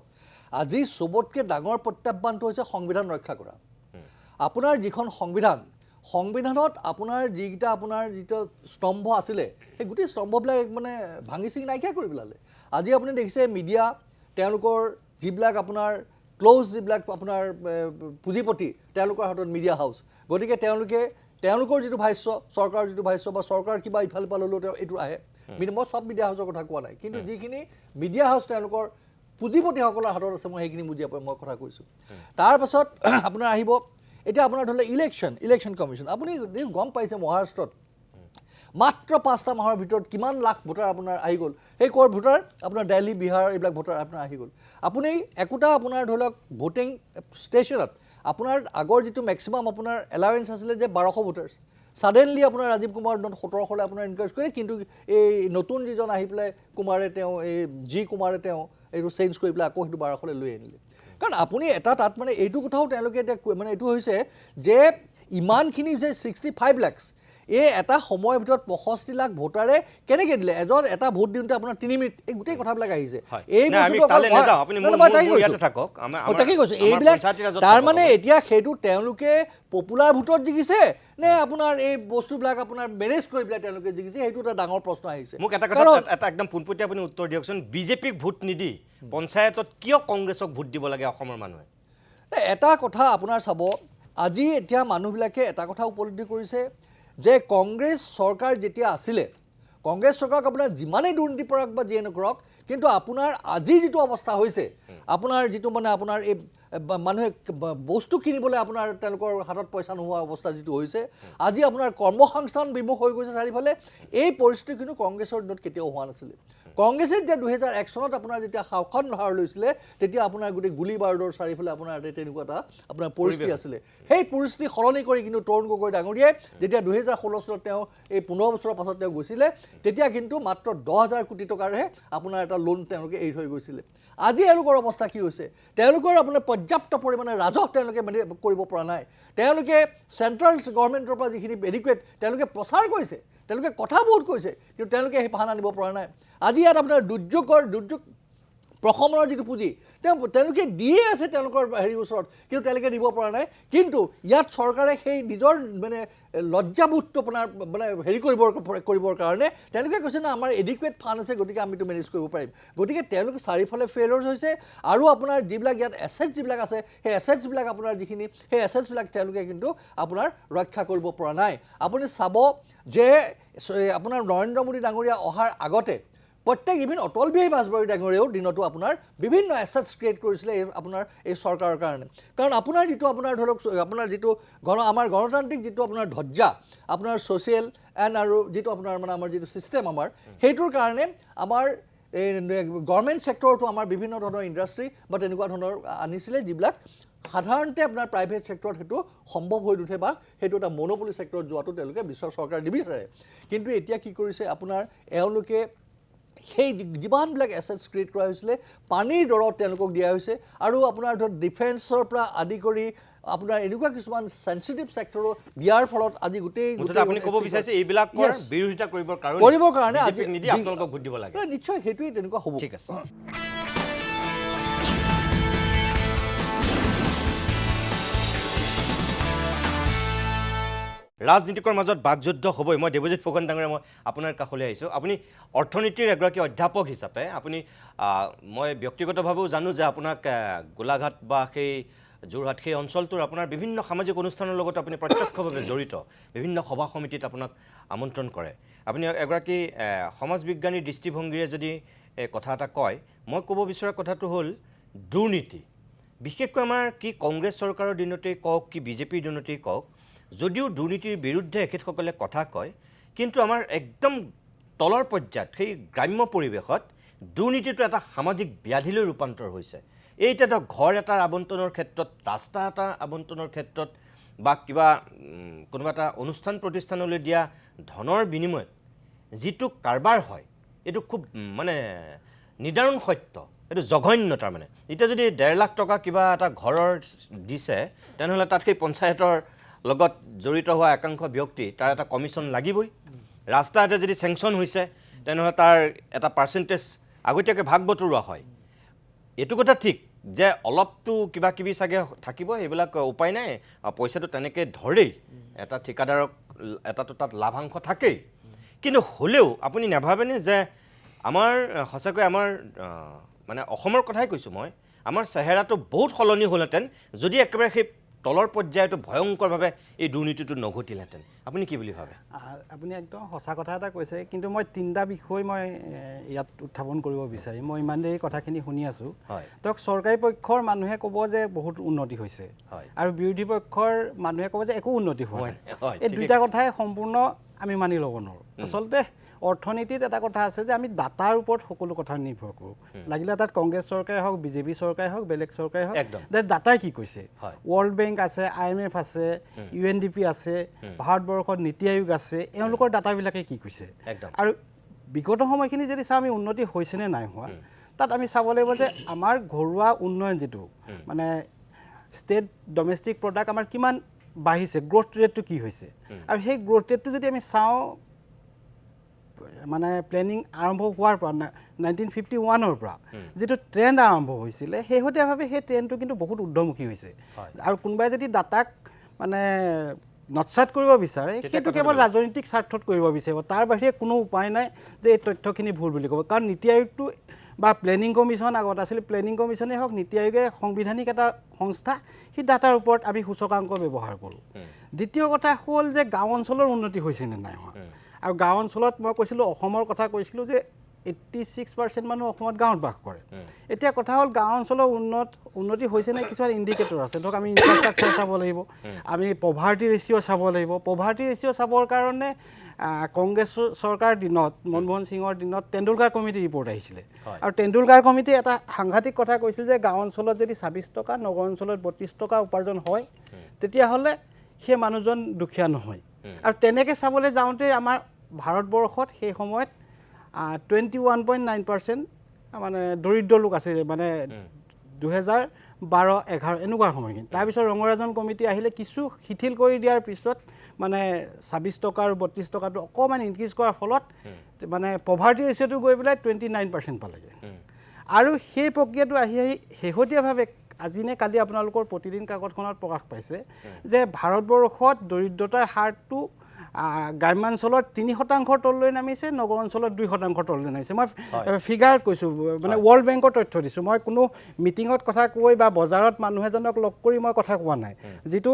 আজি চবতকৈ ডাঙৰ প্ৰত্যাহ্বানটো হৈছে সংবিধান ৰক্ষা কৰা। আপোনাৰ যিখন সংবিধানত আপোনাৰ যিকেইটা আপোনাৰ যিটো স্তম্ভ আছিলে সেই গোটেই স্তম্ভবিলাক মানে ভাঙি চিঙি নাইকিয়া কৰি পেলালে। আজি আপুনি দেখিছে মিডিয়া তেওঁলোকৰ যিবিলাক আপোনাৰ ক্ল'জ যিবিলাক আপোনাৰ পুঁজিপতি তেওঁলোকৰ হাতত মিডিয়া হাউচ। গতিকে তেওঁলোকৰ যিটো ভাষ্য, চৰকাৰৰ যিটো ভাষ্য বা চৰকাৰ কিবা ইফাল সিফাল হ'লেও এইটো আহে। মই চব মিডিয়া হাউচৰ কথা কোৱা নাই, কিন্তু যিখিনি মিডিয়া হাউচ তেওঁলোকৰ পুঁজিপতিসকলৰ হাতত আছে মই সেইখিনি বুজি পাই মই কথা কৈছোঁ। তাৰপাছত আপোনাৰ আহিব এতিয়া আপোনাৰ ধৰি লওক ইলেকশ্যন কমিশ্যন। আপুনি গম পাইছে মহাৰাষ্ট্ৰত মাত্ৰ ৫টা মাহৰ ভিতৰত কিমান লাখ ভোটাৰ আপোনাৰ আহি গ'ল। সেই ক'ৰ ভোটাৰ আপোনাৰ দিল্লী, বিহাৰ এইবিলাক ভোটাৰ আপোনাৰ আহি গ'ল। আপুনি একোটা আপোনাৰ ধৰি লওক ভোটিং ষ্টেচনত আপোনাৰ আগৰ যিটো মেক্সিমাম আপোনাৰ এলাৱেঞ্চ আছিলে যে ১২০০ ভোটাৰ্ছ, ছাডেনলি আপোনাৰ ৰাজীৱ কুমাৰ ১৭০০লৈ আপোনাৰ এনকাৰেজ কৰে। কিন্তু এই নতুন যিজন আহি পেলাই কুমাৰে কুমাৰে এইটো চেঞ্জ কৰি পেলাই আকৌ সেইটো ১২০০লৈ লৈ আনিলে। কাৰণ আপুনি তাত মানে এইটো কথাও তেওঁলোকে এতিয়া মানে এইটো হৈছে যে ইমানখিনি যে 65 লাখ এই এটা সময়ৰ ভিতৰত 65 লাখ ভোটাৰে কেনেকৈ দিলে এজন এটা ভোট দিওঁতে আপোনাৰ 3 মিনিট এই গোটেই কথাবিলাক আহিছে এই তাকেই কৈছোঁ এইবিলাক তাৰমানে এতিয়া সেইটো তেওঁলোকে পপুলাৰ ভোটত জিকিছে নে আপোনাৰ এই বস্তুবিলাক আপোনাৰ মেনেজ কৰি পেলাই তেওঁলোকে জিকিছে সেইটো এটা ডাঙৰ প্ৰশ্ন আহিছে মোক এটা কথা এটা একদম পোনপটীয়া আপুনি উত্তৰ দিয়কচোন বিজেপিক ভোট নিদি পঞ্চায়তত কিয় কংগ্ৰেছক ভোট দিব লাগে অসমৰ মানুহে এটা কথা আপোনাৰ চাব আজি এতিয়া মানুহবিলাকে এটা কথা উপলব্ধি কৰিছে যে কংগ্ৰেছ চৰকাৰ যেতিয়া আছিলে কংগ্ৰেছ চৰকাৰক আপোনাৰ যিমানেই দুৰ্নীতি কৰক বা যিয়ে নকৰক কিন্তু আপোনাৰ আজি যিটো অৱস্থা হৈছে আপোনাৰ যিটো মানে আপোনাৰ এই মানুহে বস্তু কিনিবলৈ আপোনাৰ তেওঁলোকৰ হাতত পইচা নোহোৱা অৱস্থা যিটো হৈছে আজি আপোনাৰ কৰ্মসংস্থান বিমুখ হৈ গৈছে চাৰিওফালে এই পৰিস্থিতি কিন্তু কংগ্ৰেছৰ দিনত কেতিয়াও হোৱা নাছিলে কংগ্ৰেছে যেতিয়া 2001 চনত আপোনাৰ যেতিয়া শাসন ভাৰ লৈছিলে তেতিয়া আপোনাৰ গোটেই গুলী বাৰুদৰ চাৰিওফালে আপোনাৰ তেনেকুৱা এটা আপোনাৰ পৰিস্থিতি আছিলে সেই পৰিস্থিতি সলনি কৰি কিন্তু তৰুণ গগৈ ডাঙৰীয়াই যেতিয়া 2016 চনত তেওঁ এই 15 বছৰৰ পাছত তেওঁ গৈছিলে তেতিয়া কিন্তু মাত্ৰ 10,000 কোটি টকাৰহে আপোনাৰ এটা লোন তেওঁলোকে এৰি থৈ গৈছিলে আজি এওঁলোকৰ অৱস্থা কি হৈছে তেওঁলোকৰ আপোনাৰ পৰ্যাপ্ত পৰিমাণে ৰাজহ তেওঁলোকে কৰিব পৰা নাই তেওঁলোকে চেণ্ট্ৰেল গভৰ্ণমেণ্টৰ পৰা যিখিনি এডিকুৱেট তেওঁলোকে প্ৰচাৰ কৰিছে তেওঁলোকে কথা বহুত কৈছে কিন্তু তেওঁলোকে সেই পাহান আনিব পৰা নাই আজি ইয়াত আপোনাৰ দুৰ্যোগ প্ৰশমনৰ যিটো পুঁজি তেওঁলোকে দিয়ে আছে তেওঁলোকৰ হেৰিৰ ওচৰত কিন্তু তেওঁলোকে দিব পৰা নাই কিন্তু ইয়াত চৰকাৰে সেই নিজৰ মানে লজ্জাবোধটো আপোনাৰ মানে হেৰি কৰিবৰ কাৰণে তেওঁলোকে কৈছে না আমাৰ এডিকুৱেট ফাণ্ড আছে গতিকে আমিতো মেনেজ কৰিব পাৰিম গতিকে তেওঁলোকে চাৰিওফালে ফেইলিয়ৰ হৈছে আৰু আপোনাৰ যিবিলাক ইয়াত এছেটছ যিবিলাক আছে সেই এছেটছবিলাক আপোনাৰ যিখিনি সেই এছেটছবিলাক তেওঁলোকে কিন্তু আপোনাৰ ৰক্ষা কৰিব পৰা নাই আপুনি চাব যে আপোনাৰ নৰেন্দ্ৰ মোদী ডাঙৰীয়া অহাৰ আগতে প্ৰত্যেক ইভিন অটল বিহাৰী বাজপেয়ী ডাঙৰীয়াও দিনতো আপোনাৰ বিভিন্ন এছেটছ ক্ৰিয়েট কৰিছিলে আপোনাৰ এই চৰকাৰৰ কাৰণে কাৰণ আপোনাৰ যিটো আপোনাৰ ধৰক আপোনাৰ যিটো আমাৰ গণতান্ত্ৰিক যিটো আপোনাৰ ধজ্জা আপোনাৰ ছ'চিয়েল এণ্ড আৰু যিটো আপোনাৰ মানে আমাৰ যিটো ছিষ্টেম আমাৰ সেইটোৰ কাৰণে আমাৰ এই গভৰ্ণমেণ্ট ছেক্টৰতো আমাৰ বিভিন্ন ধৰণৰ ইণ্ডাষ্ট্ৰী বা তেনেকুৱা ধৰণৰ আনিছিলে যিবিলাক সাধাৰণতে আপোনাৰ প্ৰাইভেট ছেক্টৰত সেইটো সম্ভৱ হৈ নুঠে বা সেইটো এটা মনোপলি ছেক্টৰত যোৱাটো তেওঁলোকে বিশ্বৰ চৰকাৰে নিবিচাৰে কিন্তু এতিয়া কি কৰিছে আপোনাৰ এওঁলোকে সেই যিমানবিলাক এছেটছ ক্ৰিয়েট কৰা হৈছিলে পানীৰ দৰত তেওঁলোকক দিয়া হৈছে আৰু আপোনাৰ ধৰক ডিফেন্সৰ পৰা আদি কৰি আপোনাৰ এনেকুৱা কিছুমান চেনচিটিভ ছেক্টৰো দিয়াৰ ফলত আজি গোটেই আপুনি ক'ব বিচাৰিছে এইবিলাকৰ বিৰোধিতা কৰিবৰ কাৰণে আজি নিদি আপোনালোকক ভোট দিব লাগে নিশ্চয় সেইটোৱে তেনেকুৱা হ'ব ঠিক আছে ৰাজনীতিকৰ মাজত বাকযুদ্ধ হ'বই মই দেৱজিৎ ফুকন ডাঙৰীয়া মই আপোনাৰ কাষলৈ আহিছোঁ আপুনি অৰ্থনীতিৰ এগৰাকী অধ্যাপক হিচাপে আপুনি মই ব্যক্তিগতভাৱেও জানো যে আপোনাক গোলাঘাট বা সেই যোৰহাট সেই অঞ্চলটোৰ আপোনাৰ বিভিন্ন সামাজিক অনুষ্ঠানৰ লগত আপুনি প্ৰত্যক্ষভাৱে জড়িত বিভিন্ন সভা সমিতিত আপোনাক আমন্ত্ৰণ কৰে আপুনি এগৰাকী সমাজ বিজ্ঞানীৰ দৃষ্টিভংগীৰে যদি কথা এটা কয় মই ক'ব বিচৰা কথাটো হ'ল দুৰ্নীতি বিশেষকৈ আমাৰ কি কংগ্ৰেছ চৰকাৰৰ দিনতেই কওক কি বিজেপিৰ দিনতেই কওক যদিও দুৰ্নীতিৰ বিৰুদ্ধে এখেতসকলে কথা কয় কিন্তু আমাৰ একদম তলৰ পৰ্যায়ত সেই গ্ৰাম্য পৰিৱেশত দুৰ্নীতিটো এটা সামাজিক ব্যাধিলৈ ৰূপান্তৰ হৈছে এইটা ঘৰ এটাৰ আবণ্টনৰ ক্ষেত্ৰত ৰাস্তা এটাৰ আবণ্টনৰ ক্ষেত্ৰত বা কিবা কোনোবা এটা অনুষ্ঠান প্ৰতিষ্ঠানলৈ দিয়া ধনৰ বিনিময়ত যিটো কাৰবাৰ হয় এইটো খুব মানে নিদাৰুণ সত্য এইটো জঘন্য তাৰমানে এতিয়া যদি 1.5 লাখ টকা কিবা এটা ঘৰৰ দিছে তেনেহ'লে তাত সেই পঞ্চায়তৰ লগত জড়িত হোৱা একাংশ ব্যক্তি তাৰ এটা কমিশ্যন লাগিবই ৰাস্তা এটা যদি চেংচন হৈছে তেনেহ'লে তাৰ এটা পাৰ্চেণ্টেজ আগতীয়াকৈ ভাগ বতৰুৱা হয় এইটো কথা ঠিক যে অলপটো কিবা কিবি চাগে থাকিব এইবিলাক উপায় নাই পইচাটো তেনেকৈ ধৰেই এটা ঠিকাদাৰক এটাতো তাত লাভাংশ থাকেই কিন্তু হ'লেও আপুনি নাভাবেনে যে আমাৰ সঁচাকৈ আমাৰ মানে অসমৰ কথাই কৈছোঁ মই আমাৰ চেহেৰাটো বহুত সলনি হ'লহেঁতেন যদি একেবাৰে সেই তলৰ পৰ্যায়টো ভয়ংকৰভাৱে এই দুৰ্নীতিটো নঘটিলহেঁতেন আপুনি কি বুলি ভাবে আপুনি একদম সঁচা কথা এটা কৈছে কিন্তু মই 3টা বিষয় মই ইয়াত উত্থাপন কৰিব বিচাৰিম মই ইমান দেৰি কথাখিনি শুনি আছোঁ ধৰক চৰকাৰী পক্ষৰ মানুহে ক'ব যে বহুত উন্নতি হৈছে আৰু বিৰোধী পক্ষৰ মানুহে ক'ব যে একো উন্নতি হোৱা নাই এই দুইটা কথাই সম্পূৰ্ণ আমি মানি ল'ব নোৱাৰোঁ আচলতে অৰ্থনীতিত এটা কথা আছে যে আমি ডাটাৰ ওপৰত সকলো কথা নিৰ্ভৰ কৰোঁ লাগিলে তাত কংগ্ৰেছ চৰকাৰে হওক বিজেপি চৰকাৰে হওক বেলেগ চৰকাৰে হওক ডাটাই কি কৈছে ৱৰ্ল্ড বেংক আছে IMF আছে UNDP আছে ভাৰতবৰ্ষত নীতি আয়োগ আছে এওঁলোকৰ ডাটাবিলাকে কি কৈছে আৰু বিগত সময়খিনি যদি চাওঁ আমি উন্নতি হৈছেনে নাই হোৱা তাত আমি চাব লাগিব যে আমাৰ ঘৰুৱা উন্নয়ন যিটো মানে ষ্টেট ডমেষ্টিক প্ৰডাক্ট আমাৰ কিমান বাঢ়িছে গ্ৰোথ ৰেটটো কি হৈছে আৰু সেই গ্ৰোথ ৰেটটো যদি আমি চাওঁ মানে প্লেনিং আৰম্ভ হোৱাৰ পৰা 1951 পৰা যিটো ট্ৰেণ্ড আৰম্ভ হৈছিলে শেহতীয়াভাৱে সেই ট্ৰেণ্ডটো কিন্তু বহুত ঊৰ্ধ্বমুখী হৈছে আৰু কোনোবাই যদি ডাটাক মানে নৎসাত কৰিব বিচাৰে সেইটো কেৱল ৰাজনৈতিক স্বাৰ্থত কৰিব বিচাৰিব তাৰ বাহিৰে কোনো উপায় নাই যে এই তথ্যখিনি ভুল বুলি ক'ব কাৰণ নীতি আয়োগটো বা প্লেনিং কমিশ্যন আগত আছিল প্লেনিং কমিশ্যনেই হওক নীতি আয়োগে সাংবিধানিক এটা সংস্থা সেই ডাটাৰ ওপৰত আমি সূচকাংক ব্যৱহাৰ কৰোঁ দ্বিতীয় কথা হ'ল যে গাঁও অঞ্চলৰ উন্নতি হৈছে নে নাই হোৱা আৰু গাঁও অঞ্চলত মই কৈছিলোঁ অসমৰ কথা কৈছিলোঁ যে 86% মানুহ অসমত গাঁৱত বাস কৰে এতিয়া কথা হ'ল গাঁও অঞ্চলৰ উন্নতি হৈছে নে কিছুমান ইণ্ডিকেটৰ আছে ধৰক আমি ইনফ্ৰাষ্ট্ৰাকচাৰ চাব লাগিব আমি পভাৰ্টি ৰেচিঅ' চাব লাগিব পভাৰ্টি ৰেচিঅ' চাবৰ কাৰণে কংগ্ৰেছ চৰকাৰৰ দিনত মনমোহন সিঙৰ দিনত তেণ্ডুলকাৰ কমিটি ৰিপৰ্ট আহিছিলে আৰু তেণ্ডুলকাৰ কমিটি এটা সাংঘাতিক কথা কৈছিল যে গাঁও অঞ্চলত যদি 26 টকা নগৰ অঞ্চলত 32 টকা উপাৰ্জন হয় তেতিয়াহ'লে সেই মানুহজন দুখীয়া নহয় আৰু তেনেকৈ চাবলৈ যাওঁতে আমাৰ ভাৰতবৰ্ষত সেই সময়ত 21.9% মানে দৰিদ্ৰ লোক আছে মানে 2012-11 এনেকুৱা সময়খিনি তাৰপিছত ৰঙৰাজন কমিটি আহিলে কিছু শিথিল কৰি দিয়াৰ পিছত মানে 26 টকা আৰু 32 টকাটো অকণমান ইনক্ৰিজ কৰাৰ ফলত মানে পভাৰ্টি ৰেচিঅ'টো গৈ পেলাই 29% পালেগৈ আৰু সেই প্ৰক্ৰিয়াটো আহি শেহতীয়াভাৱে আজি নে কালি আপোনালোকৰ প্ৰতিদিন কাকতখনত প্ৰকাশ পাইছে যে ভাৰতবৰ্ষত দৰিদ্ৰতাৰ হাৰটো গ্ৰাম্যাঞ্চলত 3% তললৈ নামিছে নগৰ অঞ্চলত 2% তললৈ নামিছে মই ফিগাৰত কৈছোঁ মানে ৱৰ্ল্ড বেংকৰ তথ্য দিছোঁ মই কোনো মিটিঙত কথা কৈ বা বজাৰত মানুহ এজনক লগ কৰি মই কথা কোৱা নাই যিটো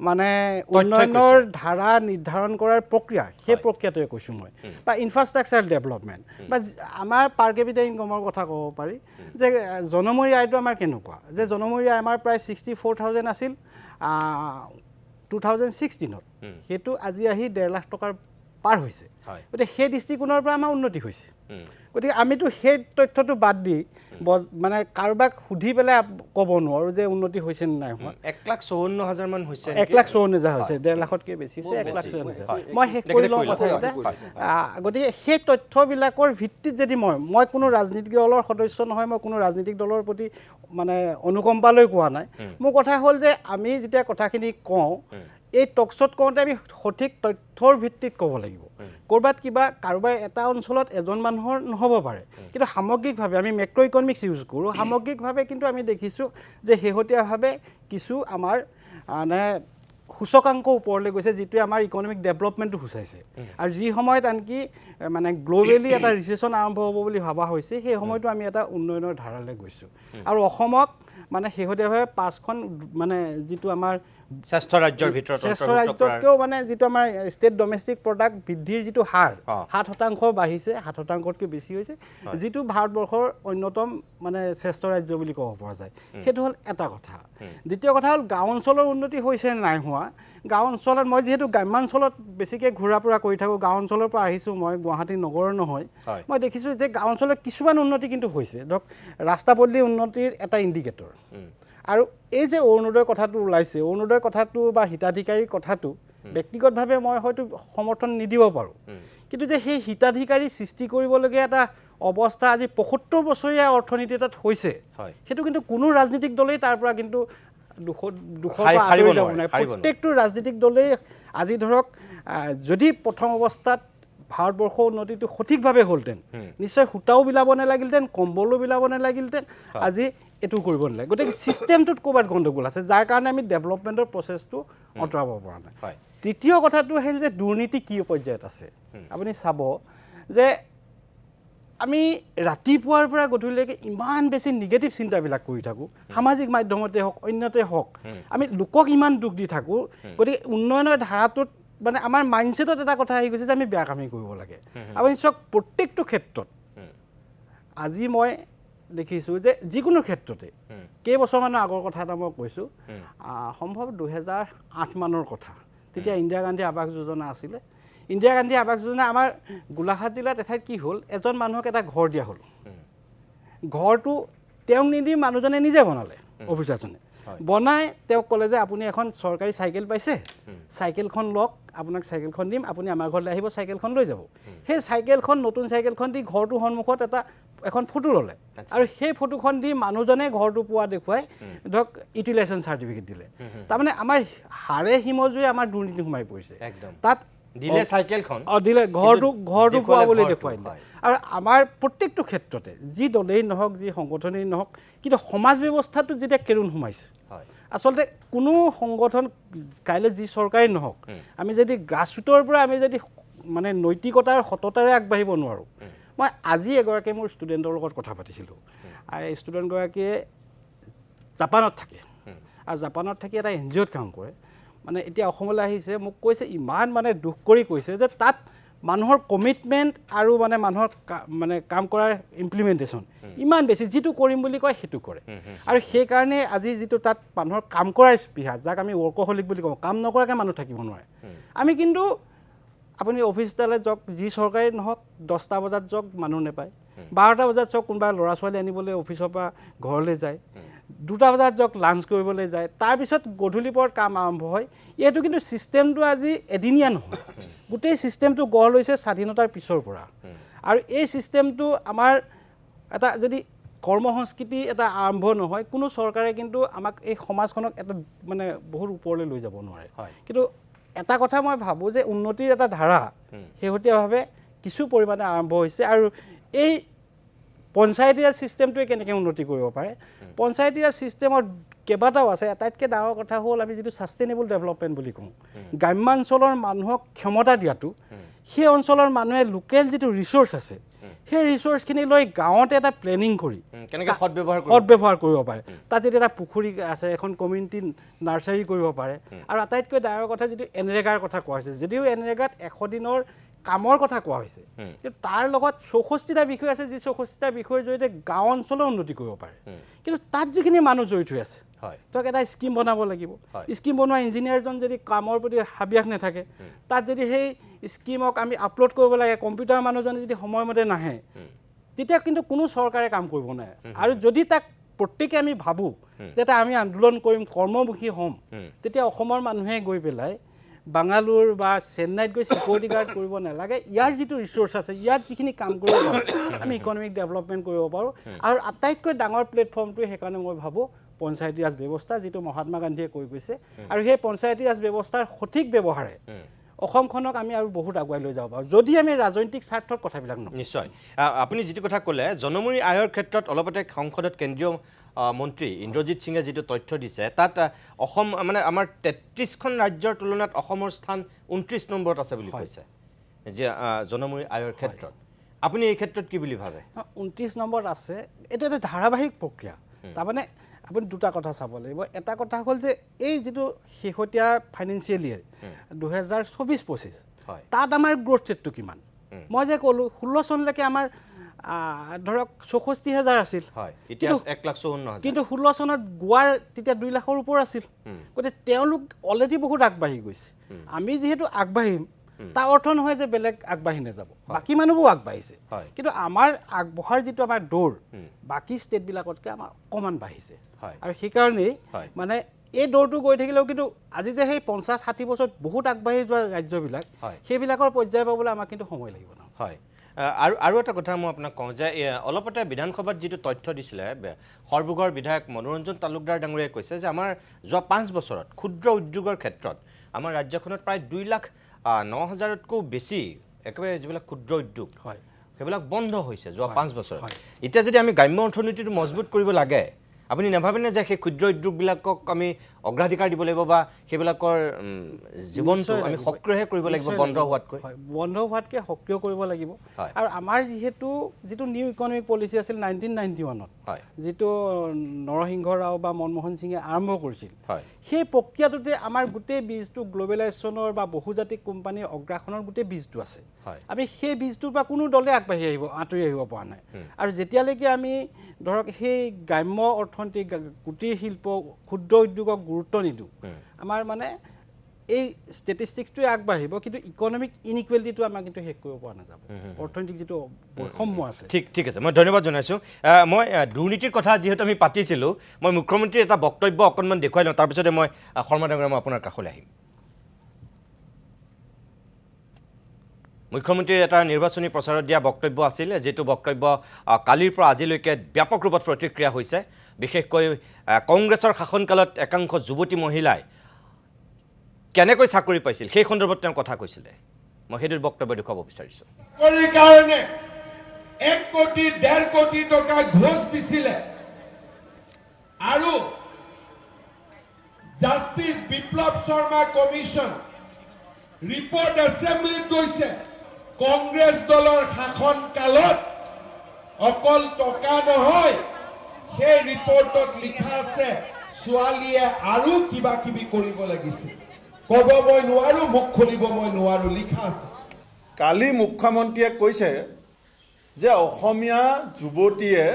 মানে উন্নয়নৰ ধাৰা নিৰ্ধাৰণ কৰাৰ প্ৰক্ৰিয়া সেই প্ৰক্ৰিয়াটোৱে কৈছোঁ মই বা ইনফ্ৰাষ্ট্ৰাকচাৰ ডেভেলপমেণ্ট বা আমাৰ পাৰ কেপিটা ইনকামৰ কথা ক'ব পাৰি যে জনমূৰি আয়টো আমাৰ কেনেকুৱা যে জনমূৰি আয় আমাৰ প্ৰায় 64,000 আছিল 2016 সেইটো আজি আহি 1.5 লাখ টকাৰ পাৰ হৈছে গতিকে সেই দৃষ্টিকোণৰ পৰা আমাৰ উন্নতি হৈছে গতিকে আমিতো সেই তথ্যটো বাদ দি মানে কাৰোবাক সুধি পেলাই ক'ব নোৱাৰোঁ যে উন্নতি হৈছে নে নাই হোৱা 1,54,000 মান হৈছে 1,54,000 হৈছে 1.5 লাখতকৈ বেছি হৈছে 1,54,000 মই শেষ কৰি লওঁ কথাতে গতিকে সেই তথ্যবিলাকৰ ভিত্তিত যদি মই কোনো ৰাজনীতিক দলৰ সদস্য নহয় মই কোনো ৰাজনীতিক দলৰ প্ৰতি মানে অনুকম্পালৈ কোৱা নাই মোৰ কথা হ'ল যে আমি যেতিয়া কথাখিনি কওঁ এই টকশ্বত কওঁতে আমি সঠিক তথ্যৰ ভিত্তিত ক'ব লাগিব ক'ৰবাত কিবা কাৰোবাৰ এটা অঞ্চলত এজন মানুহৰ নহ'ব পাৰে কিন্তু সামগ্ৰিকভাৱে আমি মেক্ৰ' ইকনমিক্স ইউজ কৰোঁ সামগ্ৰিকভাৱে কিন্তু আমি দেখিছোঁ যে শেহতীয়াভাৱে কিছু আমাৰ মানে সূচকাংক ওপৰলৈ গৈছে যিটোৱে আমাৰ ইকনমিক ডেভেলপমেণ্টটো সূচাইছে আৰু যি সময়ত আনকি মানে গ্ল'বেলি এটা ৰিচেশ্যন আৰম্ভ হ'ব বুলি ভাবা হৈছে সেই সময়তো আমি এটা উন্নয়নৰ ধাৰালৈ গৈছোঁ আৰু অসমক মানে শেহতীয়াভাৱে 5খন মানে যিটো আমাৰ শ্ৰেষ্ঠ ৰাজ্যৰ ভিতৰত শ্ৰেষ্ঠ ৰাজ্যতকৈও মানে যিটো আমাৰ ষ্টেট ডমেষ্টিক প্ৰডাক্ট বৃদ্ধিৰ যিটো হাৰ 7% বাঢ়িছে 7%তকৈ বেছি হৈছে যিটো ভাৰতবৰ্ষৰ অন্যতম মানে শ্ৰেষ্ঠ ৰাজ্য বুলি ক'ব পৰা যায় সেইটো হ'ল এটা কথা দ্বিতীয় কথা হ'ল গাঁও অঞ্চলৰ উন্নতি হৈছে নাই হোৱা গাঁও অঞ্চলত মই যিহেতু গ্ৰাম্যাঞ্চলত বেছিকৈ ঘূৰা ফুৰা কৰি থাকোঁ গাঁও অঞ্চলৰ পৰা আহিছোঁ মই গুৱাহাটী নগৰৰ নহয় মই দেখিছোঁ যে গাঁও অঞ্চলত কিছুমান উন্নতি কিন্তু হৈছে ধৰক ৰাস্তা পদূলি উন্নতিৰ এটা ইণ্ডিকেটৰ আৰু এই যে অৰুণোদয় কথাটো ওলাইছে অৰুণোদয় কথাটো বা হিতাধিকাৰীৰ কথাটো ব্যক্তিগতভাৱে মই হয়তো সমৰ্থন নিদিব পাৰোঁ কিন্তু যে সেই হিতাধিকাৰী সৃষ্টি কৰিবলগীয়া এটা অৱস্থা আজি 75 বছৰীয়া অৰ্থনীতি এটাত হৈছে সেইটো কিন্তু কোনো ৰাজনীতিক দলেই তাৰ পৰা কিন্তু প্ৰত্যেকটো ৰাজনীতিক দলেই আজি ধৰক যদি প্ৰথম অৱস্থাত ভাৰতবৰ্ষৰ উন্নতিটো সঠিকভাৱে হ'লহেঁতেন নিশ্চয় সূতাও বিলাব নালাগিলহেঁতেন কম্বলো বিলাব নালাগিলহেঁতেন আজি এইটো কৰিব নালাগে গতিকে ছিষ্টেমটোত ক'ৰবাত গণ্ডগোল আছে যাৰ কাৰণে আমি ডেভেলপমেণ্টৰ প্ৰচেছটো আঁতৰাব পৰা নাই তৃতীয় কথাটো আহিল যে দুৰ্নীতি কি পৰ্যায়ত আছে আপুনি চাব যে আমি ৰাতিপুৱাৰ পৰা গধূলিলৈকে ইমান বেছি নিগেটিভ চিন্তাবিলাক কৰি থাকোঁ সামাজিক মাধ্যমতে হওক অন্যতে হওক আমি লোকক ইমান দুখ দি থাকোঁ গতিকে উন্নয়নৰ ধাৰাটোত মানে আমাৰ মাইণ্ডছেটত এটা কথা আহি গৈছে যে আমি বেয়া কামেই কৰিব লাগে আপুনি চাওক প্ৰত্যেকটো ক্ষেত্ৰত আজি মই দেখিছোঁ যে যিকোনো ক্ষেত্ৰতে কেইবছৰমানৰ আগৰ কথা এটা মই কৈছোঁ সম্ভৱ 2008 মানৰ কথা তেতিয়া ইন্দিৰা গান্ধী আৱাস যোজনা আছিলে ইন্দিৰা গান্ধী আৱাস যোজনা আমাৰ গোলাঘাট জিলাত এঠাইত কি হ'ল এজন মানুহক এটা ঘৰ দিয়া হ'ল ঘৰটো তেওঁক নিদি মানুহজনে নিজে বনালে অফিচাৰজনে বনাই তেওঁক ক'লে যে আপুনি এখন চৰকাৰী চাইকেল পাইছে চাইকেলখন লওক আপোনাক চাইকেলখন দিম আপুনি আমাৰ ঘৰলৈ আহিব চাইকেলখন লৈ যাব সেই চাইকেলখন নতুন চাইকেলখন দি ঘৰটোৰ সন্মুখত এটা এখন ফটো ল'লে আৰু সেই ফটোখন দি মানুহজনে ঘৰটো পোৱা দেখুৱাই ধৰক ইউটিলাইজেশ্যন চাৰ্টিফিকেট দিলে তাৰমানে আমাৰ হাড়ে হিমজুৱে আমাৰ দুৰ্নীতি সোমাই পৰিছে একদম তাত দিলে চাইকেলখন দিলে ঘৰটো পোৱা বুলি ঘৰটো, দেখুৱাই দিলে হয়। আৰু আমাৰ প্ৰত্যেকটো ক্ষেত্ৰতে যি দলেই নহওক যি সংগঠনেই নহওক কিন্তু সমাজ ব্যৱস্থাটোত যেতিয়া কেৰুণ সোমাইছে হয় আচলতে কোনো সংগঠন কাইলৈ যি চৰকাৰেই নহওক আমি যদি গ্ৰাছৰুটৰ পৰা আমি যদি মানে নৈতিকতাৰ সততাৰে আগবাঢ়িব নোৱাৰোঁ মই আজি এগৰাকী মোৰ ষ্টুডেণ্টৰ লগত কথা পাতিছিলোঁ এই ষ্টুডেণ্টগৰাকীয়ে জাপানত থাকে আৰু জাপানত থাকি এটা NGOত কাম কৰে মানে এতিয়া অসমলৈ আহিছে মোক কৈছে ইমান মানে দুখ কৰি কৈছে যে তাত মানুহৰ কমিটমেণ্ট আৰু মানে মানুহৰ মানে কাম কৰাৰ ইমপ্লিমেণ্টেশ্যন ইমান বেছি যিটো কৰিম বুলি কয় সেইটো কৰে আৰু সেইকাৰণে আজি যিটো তাত মানুহৰ কাম কৰাৰ স্পৃহা যাক আমি ৱৰ্কহলিক বুলি কওঁ কাম নকৰাকৈ মানুহ থাকিব নোৱাৰে আমি কিন্তু আপুনি অফিচলৈ যাওক যি চৰকাৰী নহওক 10টা বজাত যাওক মানুহ নাপায় 12টা বজাত চাওক কোনোবা ল'ৰা ছোৱালী আনিবলৈ অফিচৰ পৰা ঘৰলৈ যায় 2টা বজাত যাওক লাঞ্চ কৰিবলৈ যায় তাৰপিছত গধূলি পৰত কাম আৰম্ভ হয় এইটো কিন্তু ছিষ্টেমটো আজি এদিনীয়া নহয় গোটেই ছিষ্টেমটো গঢ় লৈছে স্বাধীনতাৰ পিছৰ পৰা আৰু এই ছিষ্টেমটো আমাৰ এটা যদি কৰ্মসংস্কৃতি এটা আৰম্ভ নহয় কোনো চৰকাৰে কিন্তু আমাক এই সমাজখনক এটা মানে বহুত ওপৰলৈ লৈ যাব নোৱাৰে কিন্তু এটা কথা মই ভাবোঁ যে উন্নতিৰ এটা ধাৰা শেহতীয়াভাৱে কিছু পৰিমাণে আৰম্ভ হৈছে আৰু এই পঞ্চায়তীৰাজ ছিষ্টেমটোৱে কেনেকৈ উন্নতি কৰিব পাৰে পঞ্চায়তীৰাজ ছিষ্টেমত কেইবাটাও আছে আটাইতকৈ ডাঙৰ কথা হ'ল আমি যিটো ছাষ্টেইনেবল ডেভেলপমেণ্ট বুলি কওঁ গ্ৰাম্যাঞ্চলৰ মানুহক ক্ষমতা দিয়াটো সেই অঞ্চলৰ মানুহে লোকেল যিটো ৰিচোৰ্চ আছে সেই ৰিচোৰ্চখিনি লৈ গাঁৱতে এটা প্লেনিং কৰি কেনেকৈ সদব্যৱহাৰ কৰিব পাৰে তাত যদি এটা পুখুৰী আছে এখন কমিউনিটি নাৰ্চাৰী কৰিব পাৰে আৰু আটাইতকৈ ডাঙৰ কথা যিটো এনৰেগাৰ কথা কোৱা হৈছে যদিও এনৰেগাত 100 দিনৰ কামৰ কথা কোৱা হৈছে কিন্তু তাৰ লগত 64টা বিষয় আছে যি 64টা বিষয়ৰ জৰিয়তে গাঁও অঞ্চলৰ উন্নতি কৰিব পাৰে কিন্তু তাত যিখিনি মানুহ জড়িত হৈ আছে তেওঁক এটা স্কিম বনাব লাগিব স্কিম বনোৱা ইঞ্জিনিয়াৰজন যদি কামৰ প্ৰতি হাবিয়াস নাথাকে তাত যদি সেই স্কিমক আমি আপলোড কৰিব লাগে কম্পিউটাৰ মানুহজনে যদি সময়মতে নাহে তেতিয়া কিন্তু কোনো চৰকাৰে কাম কৰিব নোৱাৰে আৰু যদি তাক প্ৰত্যেকে আমি ভাবোঁ যে আমি আন্দোলন কৰিম কৰ্মমুখী হ'ম তেতিয়া অসমৰ মানুহে গৈ পেলাই বাংগালোৰ বা চেন্নাইত গৈ চিকিউৰিটি গাৰ্ড কৰিব নালাগে ইয়াৰ যিটো ৰিচোৰ্চ আছে ইয়াত যিখিনি কাম কৰিব পাৰোঁ আমি ইকনমিক ডেভেলপমেণ্ট কৰিব পাৰোঁ আৰু আটাইতকৈ ডাঙৰ প্লেটফৰ্মটোৱে সেইকাৰণে মই ভাবোঁ পঞ্চায়তীৰাজ ব্যৱস্থা যিটো মহাত্মা গান্ধীয়ে কৈ গৈছে আৰু সেই পঞ্চায়তীৰাজ ব্যৱস্থাৰ সঠিক ব্যৱহাৰে অসমখনক আমি আৰু বহুত আগুৱাই লৈ যাব পাৰোঁ যদি আমি ৰাজনৈতিক স্বাৰ্থত কথাবিলাক নকওঁ নিশ্চয় আপুনি যিটো কথা ক'লে জনমুৰি আয়ৰ ক্ষেত্ৰত অলপতে সংসদত কেন্দ্ৰীয় মন্ত্ৰী ইন্দ্ৰজিৎ সিঙে যিটো তথ্য দিছে তাত অসম মানে আমাৰ 33খন ৰাজ্যৰ তুলনাত অসমৰ স্থান 29 নম্বৰত আছে বুলি কৈছে যে জনমুৰি আয়ৰ ক্ষেত্ৰত আপুনি এই ক্ষেত্ৰত কি বুলি ভাবে 29 নম্বৰত আছে এইটো এটা ধাৰাবাহিক প্ৰক্ৰিয়া তাৰমানে আপুনি দুটা কথা চাব লাগিব এটা কথা হ'ল যে এই যিটো শেহতীয়া ফাইনেন্সিয়েল ইয়েৰ 2024-25 তাত আমাৰ গ্ৰথ ৰেটটো কিমান মই যে ক'লোঁ 16 চনলৈকে আমাৰ ধৰক 64,000 আছিল কিন্তু 16 চনত গোৱাৰ তেতিয়া 2 লাখৰ ওপৰ আছিল গতিকে তেওঁলোক অলৰেডি বহুত আগবাঢ়ি গৈছে আমি যিহেতু আগবাঢ়িম তাৰ অৰ্থ নহয় যে বেলেগ আগবাঢ়ি নাযাব বাকী মানুহবোৰ আগবাঢ়িছে কিন্তু আমাৰ আগবঢ়াৰ যিটো আমাৰ দৌৰ বাকী ষ্টেটবিলাকতকৈ আমাৰ অকণমান বাঢ়িছে আৰু সেইকাৰণেই মানে এই দৌৰটো গৈ থাকিলেও কিন্তু আজি যে সেই 50-60 বছৰত বহুত আগবাঢ়ি যোৱা ৰাজ্যবিলাক সেইবিলাকৰ পৰ্যায় পাবলৈ আমাক কিন্তু সময় লাগিব ন হয় আৰু এটা কথা মই আপোনাক কওঁ যে অলপতে বিধানসভাত যিটো তথ্য দিছিলে সৰভোগৰ বিধায়ক মনোৰঞ্জন তালুকদাৰ ডাঙৰীয়াই কৈছে যে আমাৰ যোৱা 5 বছৰত ক্ষুদ্ৰ উদ্যোগৰ ক্ষেত্ৰত আমাৰ ৰাজ্যখনত প্ৰায় 2,09,000তকৈ বেছি একেবাৰে যিবিলাক ক্ষুদ্ৰ উদ্যোগ হয় সেইবিলাক বন্ধ হৈছে যোৱা 5 বছৰত এতিয়া যদি আমি গ্ৰাম্য অৰ্থনীতিটো মজবুত কৰিব লাগে আপুনি নাভাবেনে যে সেই ক্ষুদ্ৰ উদ্যোগবিলাকক আমি অগ্ৰাধিকাৰ দিব লাগিব বা সেইবিলাকৰ জীৱনটো আমি সক্ৰিয় কৰিব লাগিব বন্ধ হোৱাতকৈ সক্ৰিয় কৰিব লাগিব আৰু আমাৰ যিটো নিউ ইকনমিক পলিচি আছিল 1991ত যিটো নৰসিংহ ৰাও বা মনমোহন সিঙে আৰম্ভ কৰিছিল সেই প্ৰক্ৰিয়াটোতে আমাৰ গোটেই বীজটো গ্ল'বেলাইজেশ্যনৰ বা বহুজাতিক কোম্পানীৰ অগ্ৰাসনৰ গোটেই বীজটো আছে আমি সেই বীজটোৰ পৰা কোনো দলে আঁতৰি আহিব পৰা নাই আৰু যেতিয়ালৈকে আমি ধৰক সেই গ্ৰাম্য অৰ্থনীতি কুটিৰ শিল্প ক্ষুদ্ৰ উদ্যোগক গুৰুত্ব নিদিওঁ আমাৰ মানে এই ষ্টেটিষ্টিক্সটোৱে আগবাঢ়িব কিন্তু ইকনমিক ইনইকুৱেলিটিটো আমাক কিন্তু শেষ কৰিব পৰা নাযাব অৰ্থনৈতিক যিটো বৈষম্য আছে ঠিক আছে মই ধন্যবাদ জনাইছোঁ মই দুৰ্নীতিৰ কথা যিহেতু আমি পাতিছিলোঁ মই মুখ্যমন্ত্ৰীৰ এটা বক্তব্য অকণমান দেখুৱাই লওঁ তাৰপিছতে মই শৰ্মা ডাঙৰীয়া মই আপোনাৰ কাষলৈ আহিম মুখ্যমন্ত্ৰীৰ এটা নিৰ্বাচনী প্ৰচাৰত দিয়া বক্তব্য আছিল, যিটো বক্তব্য কালিৰ পৰা আজিলৈকে ব্যাপক ৰূপত প্ৰতিক্ৰিয়া হৈছে। বিশেষকৈ কংগ্ৰেছৰ শাসনকালত একাংশ যুৱতী মহিলাই কেনেকৈ চাকৰি পাইছিল সেই সন্দৰ্ভত তেওঁ কথা কৈছিলে। মই সেইটোৰ বক্তব্য দেখুৱাব বিচাৰিছোঁ। চাকৰিৰ কাৰণে 1 কোটি 1.5 কোটি টকা ঘোষ দিছিলে আৰু জাষ্টিস বিপ্লৱ শৰ্মা কমিশন ৰিপৰ্ট এছেম্বলিত গৈছে। কংগ্ৰেছ দলৰ শাসন কালত অকল টকা নহয়, সেই ৰিপৰ্টত লিখা আছে ছোৱালীয়ে আৰু কিবা কিবি কৰিব লাগিছিল। ক'ব মই নোৱাৰো, মুখ খুলিব মই নোৱাৰো, লিখা আছে। কালি মুখ্যমন্ত্ৰীয়ে কৈছে যে অসমীয়া যুৱতীয়ে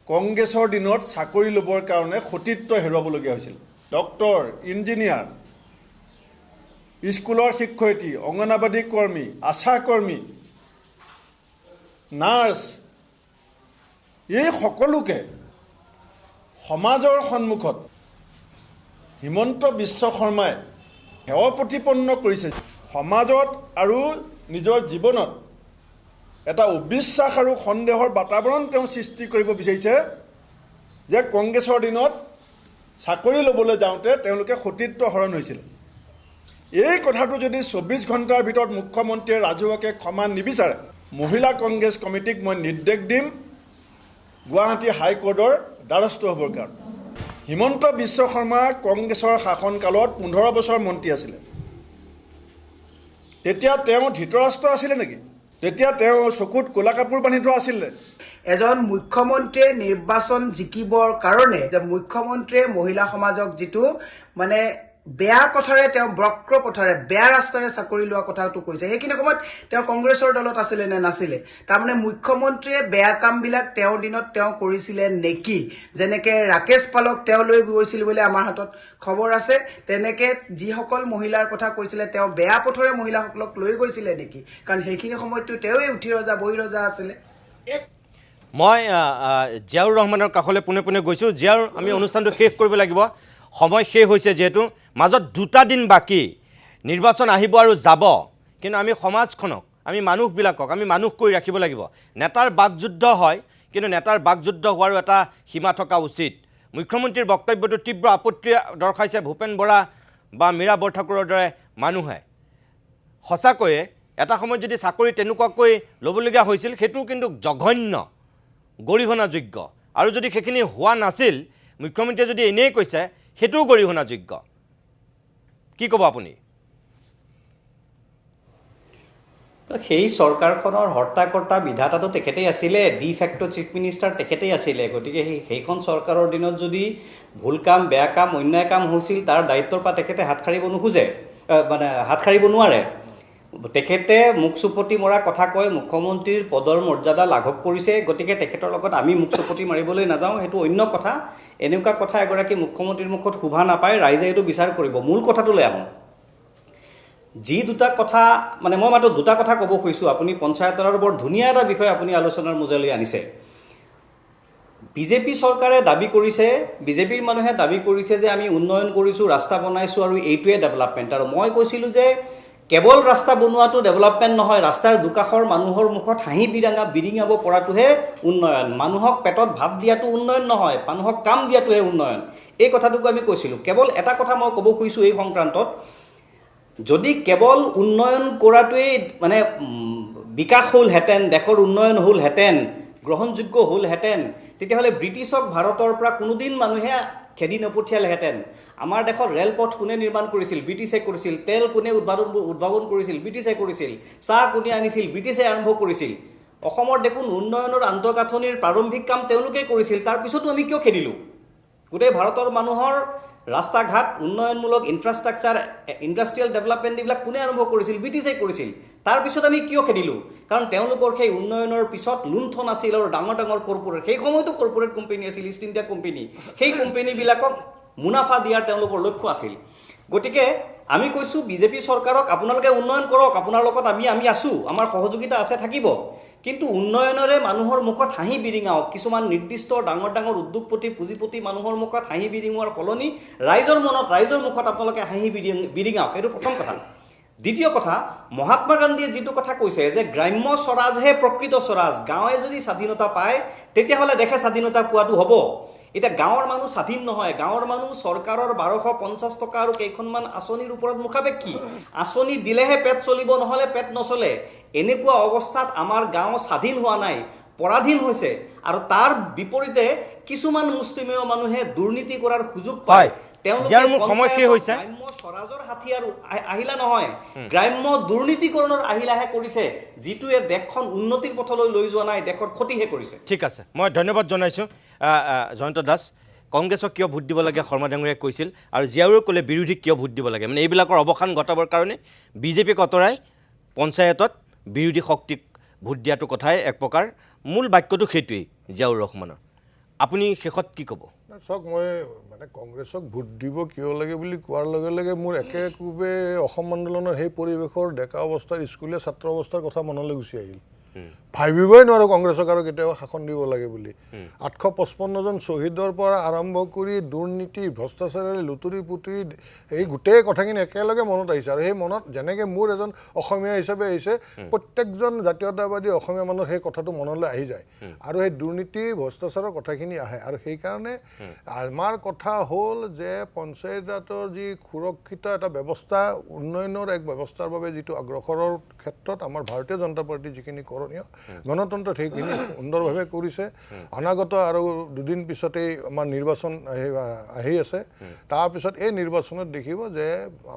কংগ্ৰেছৰ দিনত চাকৰি ল'বৰ কাৰণে সতীত্ব হেৰুৱাবলগীয়া হৈছিল। ডক্টৰ, ইঞ্জিনিয়াৰ, স্কুলৰ শিক্ষয়িত্ৰী, অংগনবাদী কৰ্মী, আশা কৰ্মী, নাৰ্ছ, এই সকলোকে সমাজৰ সন্মুখত হিমন্ত বিশ্ব শৰ্মাই সেৱা প্ৰতিপন্ন কৰিছে। সমাজত আৰু নিজৰ জীৱনত এটা অবিশ্বাস আৰু সন্দেহৰ বাতাবৰণ তেওঁ সৃষ্টি কৰিব বিচাৰিছে যে কংগ্ৰেছৰ দিনত চাকৰি ল'বলৈ যাওঁতে তেওঁলোকে সতীত্ব হৰণ হৈছিল। এই কথাটো যদি 24 ঘণ্টাৰ ভিতৰত মুখ্যমন্ত্ৰীয়ে ৰাজহুৱাকে ক্ষমা নিবিচাৰে, মহিলা কংগ্ৰেছ কমিটিক মই নিৰ্দেশ দিম গুৱাহাটী হাইকোৰ্টৰ দ্বাৰস্থ হ'বৰ কাৰণে। হিমন্ত বিশ্ব শৰ্মা কংগ্ৰেছৰ শাসনকালত 15 বছৰ মন্ত্ৰী আছিলে। তেতিয়া তেওঁ ধৃতৰাষ্ট্ৰ আছিলে নেকি? তেতিয়া তেওঁ চকুত ক'লা কাপোৰ বান্ধি থোৱা আছিলে? এজন মুখ্যমন্ত্ৰীয়ে নিৰ্বাচন জিকিবৰ কাৰণে মুখ্যমন্ত্ৰীয়ে মহিলা সমাজক যিটো মানে বেয়া কথাৰে তেওঁ বক্ৰ পথাৰে বেয়া ৰাস্তাৰে চাকৰি লোৱা কথাটো কৈছে, সেইখিনি সময়ত তেওঁ কংগ্ৰেছৰ দলত আছিলে নে নাছিলে? তাৰমানে মুখ্যমন্ত্ৰীয়ে বেয়া কামবিলাক তেওঁৰ দিনত তেওঁ কৰিছিলে নেকি? যেনেকৈ ৰাকেশ পালক তেওঁ লৈ গৈছিল বুলি আমাৰ হাতত খবৰ আছে, তেনেকৈ যিসকল মহিলাৰ কথা কৈছিলে তেওঁ বেয়া পথৰে মহিলাসকলক লৈ গৈছিলে নেকি? কাৰণ সেইখিনি সময়ততো তেওঁৱেই উঠি ৰজা বহি ৰজা আছিলে। মই জিয়াউৰ ৰহমানৰ কাষলৈ পোনে পোনে গৈছোঁ। জিয়াউৰ, আমি অনুষ্ঠানটো শেষ কৰিব লাগিব, সময় শেষ হৈছে যিহেতু। মাজত 2টা দিন বাকী, নিৰ্বাচন আহিব আৰু যাব, কিন্তু আমি সমাজখনক, আমি মানুহবিলাকক আমি মানুহ কৰি ৰাখিব লাগিব। নেতাৰ বাকযুদ্ধ হয়, কিন্তু নেতাৰ বাকযুদ্ধ হোৱাৰো এটা সীমা থকা উচিত। মুখ্যমন্ত্ৰীৰ বক্তব্যটো তীব্ৰ আপত্তি দৰ্শাইছে ভূপেন বৰা বা মীৰা বৰঠাকুৰৰ দৰে মানুহে। সঁচাকৈয়ে এটা সময়ত যদি চাকৰি তেনেকুৱাকৈ ল'বলগীয়া হৈছিল, সেইটো কিন্তু জঘন্য, গৰিহণাযোগ্য। আৰু যদি সেইখিনি হোৱা নাছিল, মুখ্যমন্ত্ৰীয়ে যদি এনেই কৈছে, সেইটোও গৰিহণাযোগ্য। কি ক'ব আপুনি? সেই চৰকাৰখনৰ হৰ্তাকৰ্তা বিধাতাটো তেখেতেই আছিলে, ডি ফেক্টো চিফ মিনিষ্টাৰ তেখেতেই আছিলে। গতিকে সেইখন চৰকাৰৰ দিনত যদি ভুল কাম, বেয়া কাম, অন্যায় কাম হৈছিল, তাৰ দায়িত্বৰ পৰা তেখেতে হাত সাৰিব নোখোজে, মানে হাত সাৰিব নোৱাৰে। তেখেতে মুখ চুপতি মৰা কথা কয়, মুখ্যমন্ত্ৰীৰ পদৰ মৰ্যাদা লাঘৱ কৰিছে, গতিকে তেখেতৰ লগত আমি মুখ চুপতি মাৰিবলৈ নাযাওঁ, সেইটো অন্য কথা। এনেকুৱা কথা এগৰাকী মুখ্যমন্ত্ৰীৰ মুখত শোভা নাপায়, ৰাইজে এইটো বিচাৰ কৰিব। মূল কথাটোলৈ আহোঁ। যি 2টা কথা, মানে মই মাত্ৰ 2টা কথা ক'ব খুজিছোঁ। আপুনি পঞ্চায়তৰ বৰ ধুনীয়া এটা বিষয় আপুনি আলোচনাৰ মজিয়ালৈ আনিছে। বিজেপি চৰকাৰে দাবী কৰিছে, বিজেপিৰ মানুহে দাবী কৰিছে যে আমি উন্নয়ন কৰিছোঁ, ৰাস্তা বনাইছোঁ আৰু এইটোৱে ডেভেলপমেণ্ট। আৰু মই কৈছিলোঁ যে কেৱল ৰাস্তা বনোৱাটো ডেভেলপমেণ্ট নহয়, ৰাস্তাৰ দুকাষৰ মানুহৰ মুখত হাঁহি বিৰিঙাব পৰাটোহে উন্নয়ন। মানুহক পেটত ভাত দিয়াটো উন্নয়ন নহয়, মানুহক কাম দিয়াটোহে উন্নয়ন। এই কথাটোকো আমি কৈছিলোঁ। কেৱল এটা কথা মই ক'ব খুজিছোঁ এই সংক্ৰান্তত, যদি কেৱল উন্নয়ন কৰাটোৱেই মানে বিকাশ হ'লহেঁতেন, দেশৰ উন্নয়ন হ'লহেঁতেন, গ্ৰহণযোগ্য হ'লহেঁতেন, তেতিয়াহ'লে ব্ৰিটিছক ভাৰতৰ পৰা কোনোদিন মানুহে খেদি নপঠিয়ালেহেঁতেন। আমাৰ দেশত ৰেলপথ কোনে নিৰ্মাণ কৰিছিল? ব্ৰিটিছে কৰিছিল। তেল কোনে উদ্ভাৱন কৰিছিল? ব্ৰিটিছে কৰিছিল। চাহ কোনে আনিছিল? ব্ৰিটিছে আৰম্ভ কৰিছিল। অসমৰ দেখোন উন্নয়নৰ আন্তঃগাঁথনিৰ প্ৰাৰম্ভিক কাম তেওঁলোকেই কৰিছিল। তাৰপিছতো আমি কিয় খেদিলোঁ? গোটেই ভাৰতৰ মানুহৰ ৰাস্তা ঘাট, উন্নয়নমূলক ইনফ্ৰাষ্ট্ৰাকচাৰ, ইণ্ডাষ্ট্ৰিয়েল ডেভেলপমেণ্ট এইবিলাক কোনে আৰম্ভ কৰিছিল? ব্ৰিটিছে কৰিছিল। তাৰপিছত আমি কিয় খেদিলোঁ? কাৰণ তেওঁলোকৰ সেই উন্নয়নৰ পিছত লুণ্ঠন আছিল আৰু ডাঙৰ ডাঙৰ কৰ্পোৰেট, সেই সময়তো কৰ্পোৰেট কোম্পানী আছিল, ইষ্ট ইণ্ডিয়া কোম্পানী, সেই কোম্পানীবিলাকক মুনাফা দিয়াৰ তেওঁলোকৰ লক্ষ্য আছিল। গতিকে আমি কৈছোঁ বিজেপি চৰকাৰক, আপোনালোকে উন্নয়ন কৰক, আপোনাৰ লগত আমি আছোঁ, আমাৰ সহযোগিতা আছে, থাকিব, কিন্তু উন্নয়নৰে মানুহৰ মুখত হাঁহি বিৰিঙাওক। কিছুমান নিৰ্দিষ্ট ডাঙৰ ডাঙৰ উদ্যোগপতি, পুঁজিপতি মানুহৰ মুখত হাঁহি বিৰিঙোৱাৰ সলনি ৰাইজৰ মনত, ৰাইজৰ মুখত আপোনালোকে হাঁহি বিৰিঙাওক। এইটো প্ৰথম কথা। দ্বিতীয় কথা, মহাত্মা গান্ধীয়ে যিটো কথা কৈছে যে গ্ৰাম্য স্বৰাজহে প্ৰকৃত স্বৰাজ, গাঁৱে যদি স্বাধীনতা পায় তেতিয়াহ'লে দেশে স্বাধীনতা পোৱাটো হ'ব। এতিয়া গাঁৱৰ মানুহ স্বাধীন নহয়, গাঁৱৰ মানুহ চৰকাৰৰ 1250 টকা আৰু কেইখনমান আঁচনিৰ ওপৰত মুখাপেক্ষী। আঁচনি দিলেহে পেট চলিব, নহ'লে পেট নচলে। এনেকুৱা অৱস্থাত আমাৰ গাঁও স্বাধীন হোৱা নাই, পৰাধীন হৈছে। আৰু তাৰ বিপৰীতে কিছুমান মুষ্টিমেয় মানুহে দুৰ্নীতি কৰাৰ সুযোগ পায়। ইয়াৰ মোৰ সময় শেষ হৈছে। গ্ৰাম্য স্বৰাজৰ হাথিয়াৰ আহিলা নহয়, গ্ৰাম্য দুৰ্নীতিকৰণৰ আহিলাহে কৰিছে, যিটোৱে দেশখন উন্নতিৰ পথলৈ লৈ যোৱা নাই, দেশৰ ক্ষতিহে কৰিছে। ঠিক আছে, মই ধন্যবাদ জনাইছোঁ জয়ন্ত দাস। কংগ্ৰেছক কিয় ভোট দিব লাগে শৰ্মা ডাঙৰীয়াই কৈছিল, আৰু জীয়াৰুৱে ক'লে বিৰোধীক কিয় ভোট দিব লাগে। মানে এইবিলাকৰ অৱসান ঘটাবৰ কাৰণে বিজেপিক আঁতৰাই পঞ্চায়তত বিৰোধী শক্তিক ভোট দিয়াটো কথাই এক প্ৰকাৰ মূল বাক্যটো সেইটোৱেই জিয়াউৰ ৰহমানৰ। আপুনি শেষত কি ক'ব? চাওক, মই মানে কংগ্ৰেছক ভোট দিব কিয় লাগে বুলি কোৱাৰ লগে লগে মোৰ একেকোবে অসম আন্দোলনৰ সেই পৰিৱেশৰ ডেকা অৱস্থাৰ স্কুলীয়া ছাত্ৰ অৱস্থাৰ কথা মনলৈ গুচি আহিল। ভাবিবই নোৱাৰোঁ কংগ্ৰেছক আৰু কেতিয়াবা শাসন দিব লাগে বুলি। 855জন শ্বহীদৰ পৰা আৰম্ভ কৰি দুৰ্নীতি, ভ্ৰষ্টাচাৰী, লুটুৰি পুটুৰি, এই গোটেই কথাখিনি একেলগে মনত আহিছে। আৰু সেই মনত যেনেকৈ মোৰ এজন অসমীয়া হিচাপে আহিছে, প্ৰত্যেকজন জাতীয়তাবাদী অসমীয়া মানুহৰ সেই কথাটো মনলৈ আহি যায়। আৰু সেই দুৰ্নীতি ভ্ৰষ্টাচাৰৰ কথাখিনি আহে। আৰু সেইকাৰণে আমাৰ কথা হ'ল যে পঞ্চায়তৰ যি সুৰক্ষিত এটা ব্যৱস্থা, উন্নয়নৰ এক ব্যৱস্থাৰ বাবে যিটো অগ্ৰসৰৰ ক্ষেত্ৰত আমাৰ ভাৰতীয় জনতা পাৰ্টি যিখিনি গণতন্ত্ৰত সেইখিনি সুন্দৰভাৱে কৰিছে। অনাগত আৰু দুদিন পিছতেই আমাৰ নিৰ্বাচন আহি আছে। তাৰপিছত এই নিৰ্বাচনত দেখিব যে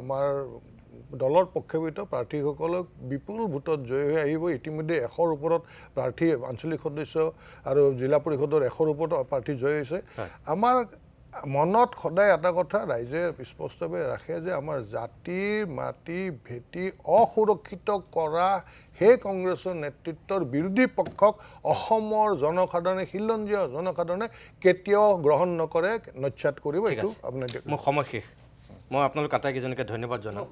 আমাৰ দলৰ পক্ষপাতিত প্ৰাৰ্থীসকলক বিপুল ভোটত জয় হৈ আহিব। ইতিমধ্যে 100ৰ ওপৰত প্ৰাৰ্থী, আঞ্চলিক সদস্য আৰু জিলা পৰিষদৰ 100ৰ ওপৰত প্ৰাৰ্থী জয় হৈছে। আমাৰ মনত সদায় এটা কথা ৰাইজে স্পষ্টভাৱে ৰাখে যে আমাৰ জাতিৰ মাটি ভেটি অসুৰক্ষিত কৰা সেই কংগ্ৰেছৰ নেতৃত্বৰ বিৰোধী পক্ষক অসমৰ জনসাধাৰণে, খিলঞ্জীয়া জনসাধাৰণে কেতিয়াও গ্ৰহণ নকৰে, নচ্ছাত কৰিব। এইটো আপোনাৰ মোৰ সময় শেষ। মই আপোনালোক আটাইকেইজনকে ধন্যবাদ জনাওঁ।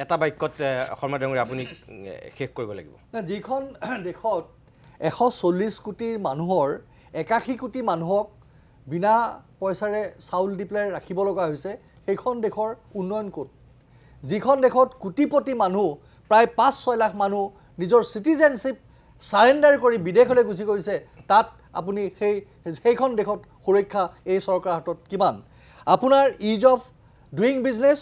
এটা বাক্যত শৰ্মা ডাঙৰীয়া আপুনি শেষ কৰিব লাগিব। যিখন দেশত 140 কোটিৰ মানুহৰ 81 কোটি মানুহক বিনা পইচাৰে চাউল দি পেলাই ৰাখিব লগা হৈছে, সেইখন দেশৰ উন্নয়ন ক'ত? যিখন দেশত কোটিপতি মানুহ, প্ৰায় 5-6 লাখ মানুহ নিজৰ চিটিজেনশ্বিপ চাৰেণ্ডাৰ কৰি বিদেশলৈ গুচি গৈছে, তাত আপুনি সেইখন দেশত সুৰক্ষা এই চৰকাৰৰ হাতত কিমান? আপোনাৰ ease of doing business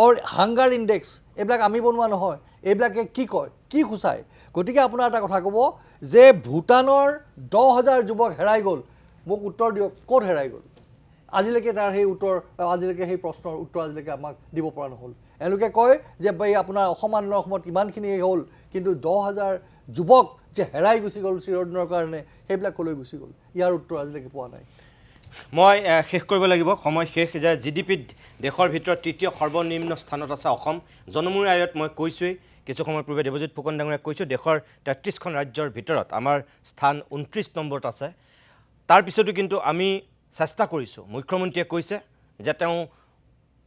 or hunger index, এইবিলাক আমি বনোৱা নহয়, এইবিলাকে কি কয়, কি সূচায়? গতিকে আপোনাৰ এটা কথা ক'ব যে ভূটানৰ 10,000 যুৱক হেৰাই গ'ল, মোক উত্তৰ দিয়ক, ক'ত হেৰাই গ'ল? আজিলৈকে তাৰ সেই উত্তৰ, আজিলৈকে সেই প্ৰশ্নৰ উত্তৰ আজিলৈকে আমাক দিব পৰা নহ'ল। এওঁলোকে কয় যে আপোনাৰ অসম আন্দোলনৰ সময়ত ইমানখিনি হ'ল, কিন্তু 10,000 যুৱক যে হেৰাই গুচি গ'ল চিৰদিনৰ কাৰণে, সেইবিলাক ক'লৈ গুচি গ'ল? ইয়াৰ উত্তৰ আজিলৈকে পোৱা নাই। মই শেষ কৰিব লাগিব, সময় শেষ। যে GDPত দেশৰ ভিতৰত তৃতীয় সৰ্বনিম্ন স্থানত আছে অসম। জনমূৰি আয়ত মই কৈছোঁৱেই, কিছু সময়ৰ পূৰ্বে দেৱজিৎ ফুকন ডাঙৰীয়াক কৈছোঁ, দেশৰ 33খন ৰাজ্যৰ ভিতৰত আমাৰ স্থান 29 নম্বৰত আছে। তাৰপিছতো কিন্তু আমি চেষ্টা কৰিছোঁ। মুখ্যমন্ত্ৰীয়ে কৈছে যে তেওঁ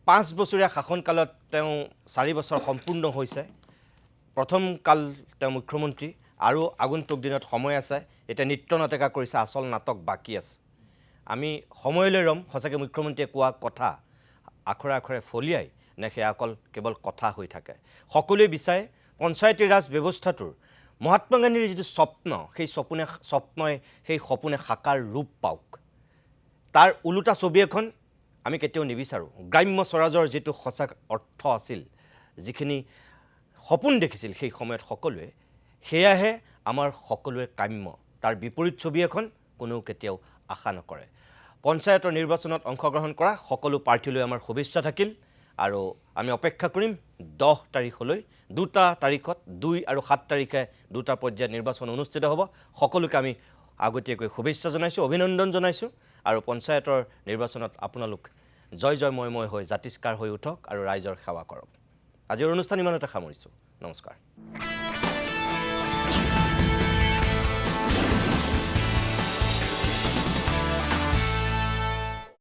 5 বছৰীয়া শাসনকালত তেওঁ 4 বছৰ সম্পূৰ্ণ হৈছে। প্ৰথম কাল তেওঁ মুখ্যমন্ত্ৰী, আৰু আগন্তুক দিনত সময় আছে। এতিয়া নৃত্য নাটকা কৰিছে, আচল নাটক বাকী আছে। আমি সময়লৈ ৰ'ম, সঁচাকৈ মুখ্যমন্ত্ৰীয়ে কোৱা কথা আখৰে আখৰে ফলিয়াই নে সেয়া অকল কেৱল কথা হৈ থাকে। সকলোৱে বিচাৰে পঞ্চায়তী ৰাজ ব্যৱস্থাটোৰ মহাত্মা গান্ধীৰ যিটো স্বপ্ন, সেই স্বপ্নই সেই সপোনে সাকাৰ ৰূপ পাওক। তাৰ ওলোটা ছবি এখন আমি কেতিয়াও নিবিচাৰোঁ। গ্ৰাম্য স্বৰাজৰ যিটো সঁচা অৰ্থ আছিল, যিখিনি সপোন দেখিছিল সেই সময়ত সকলোৱে, সেয়াহে আমাৰ সকলোৱে কাম্য। তাৰ বিপৰীত ছবি এখন কোনেও কেতিয়াও আশা নকৰে। পঞ্চায়তৰ নিৰ্বাচনত অংশগ্ৰহণ কৰা সকলো প্ৰাৰ্থীলৈ আমাৰ শুভেচ্ছা থাকিল, আৰু আমি অপেক্ষা কৰিম 10 তাৰিখলৈ। 2টা তাৰিখত 2 আৰু 7 তাৰিখে 2টা পৰ্যায়ত নিৰ্বাচন অনুষ্ঠিত হ'ব। সকলোকে আমি আগতীয়াকৈ শুভেচ্ছা জনাইছোঁ, অভিনন্দন জনাইছোঁ। আৰু পঞ্চায়তৰ নিৰ্বাচনত আপোনালোক জয় জয়ময় হৈ জাতিষ্কাৰ হৈ উঠক আৰু ৰাইজৰ সেৱা কৰক। আজিৰ অনুষ্ঠান ইমানতে সামৰিছোঁ। নমস্কাৰ।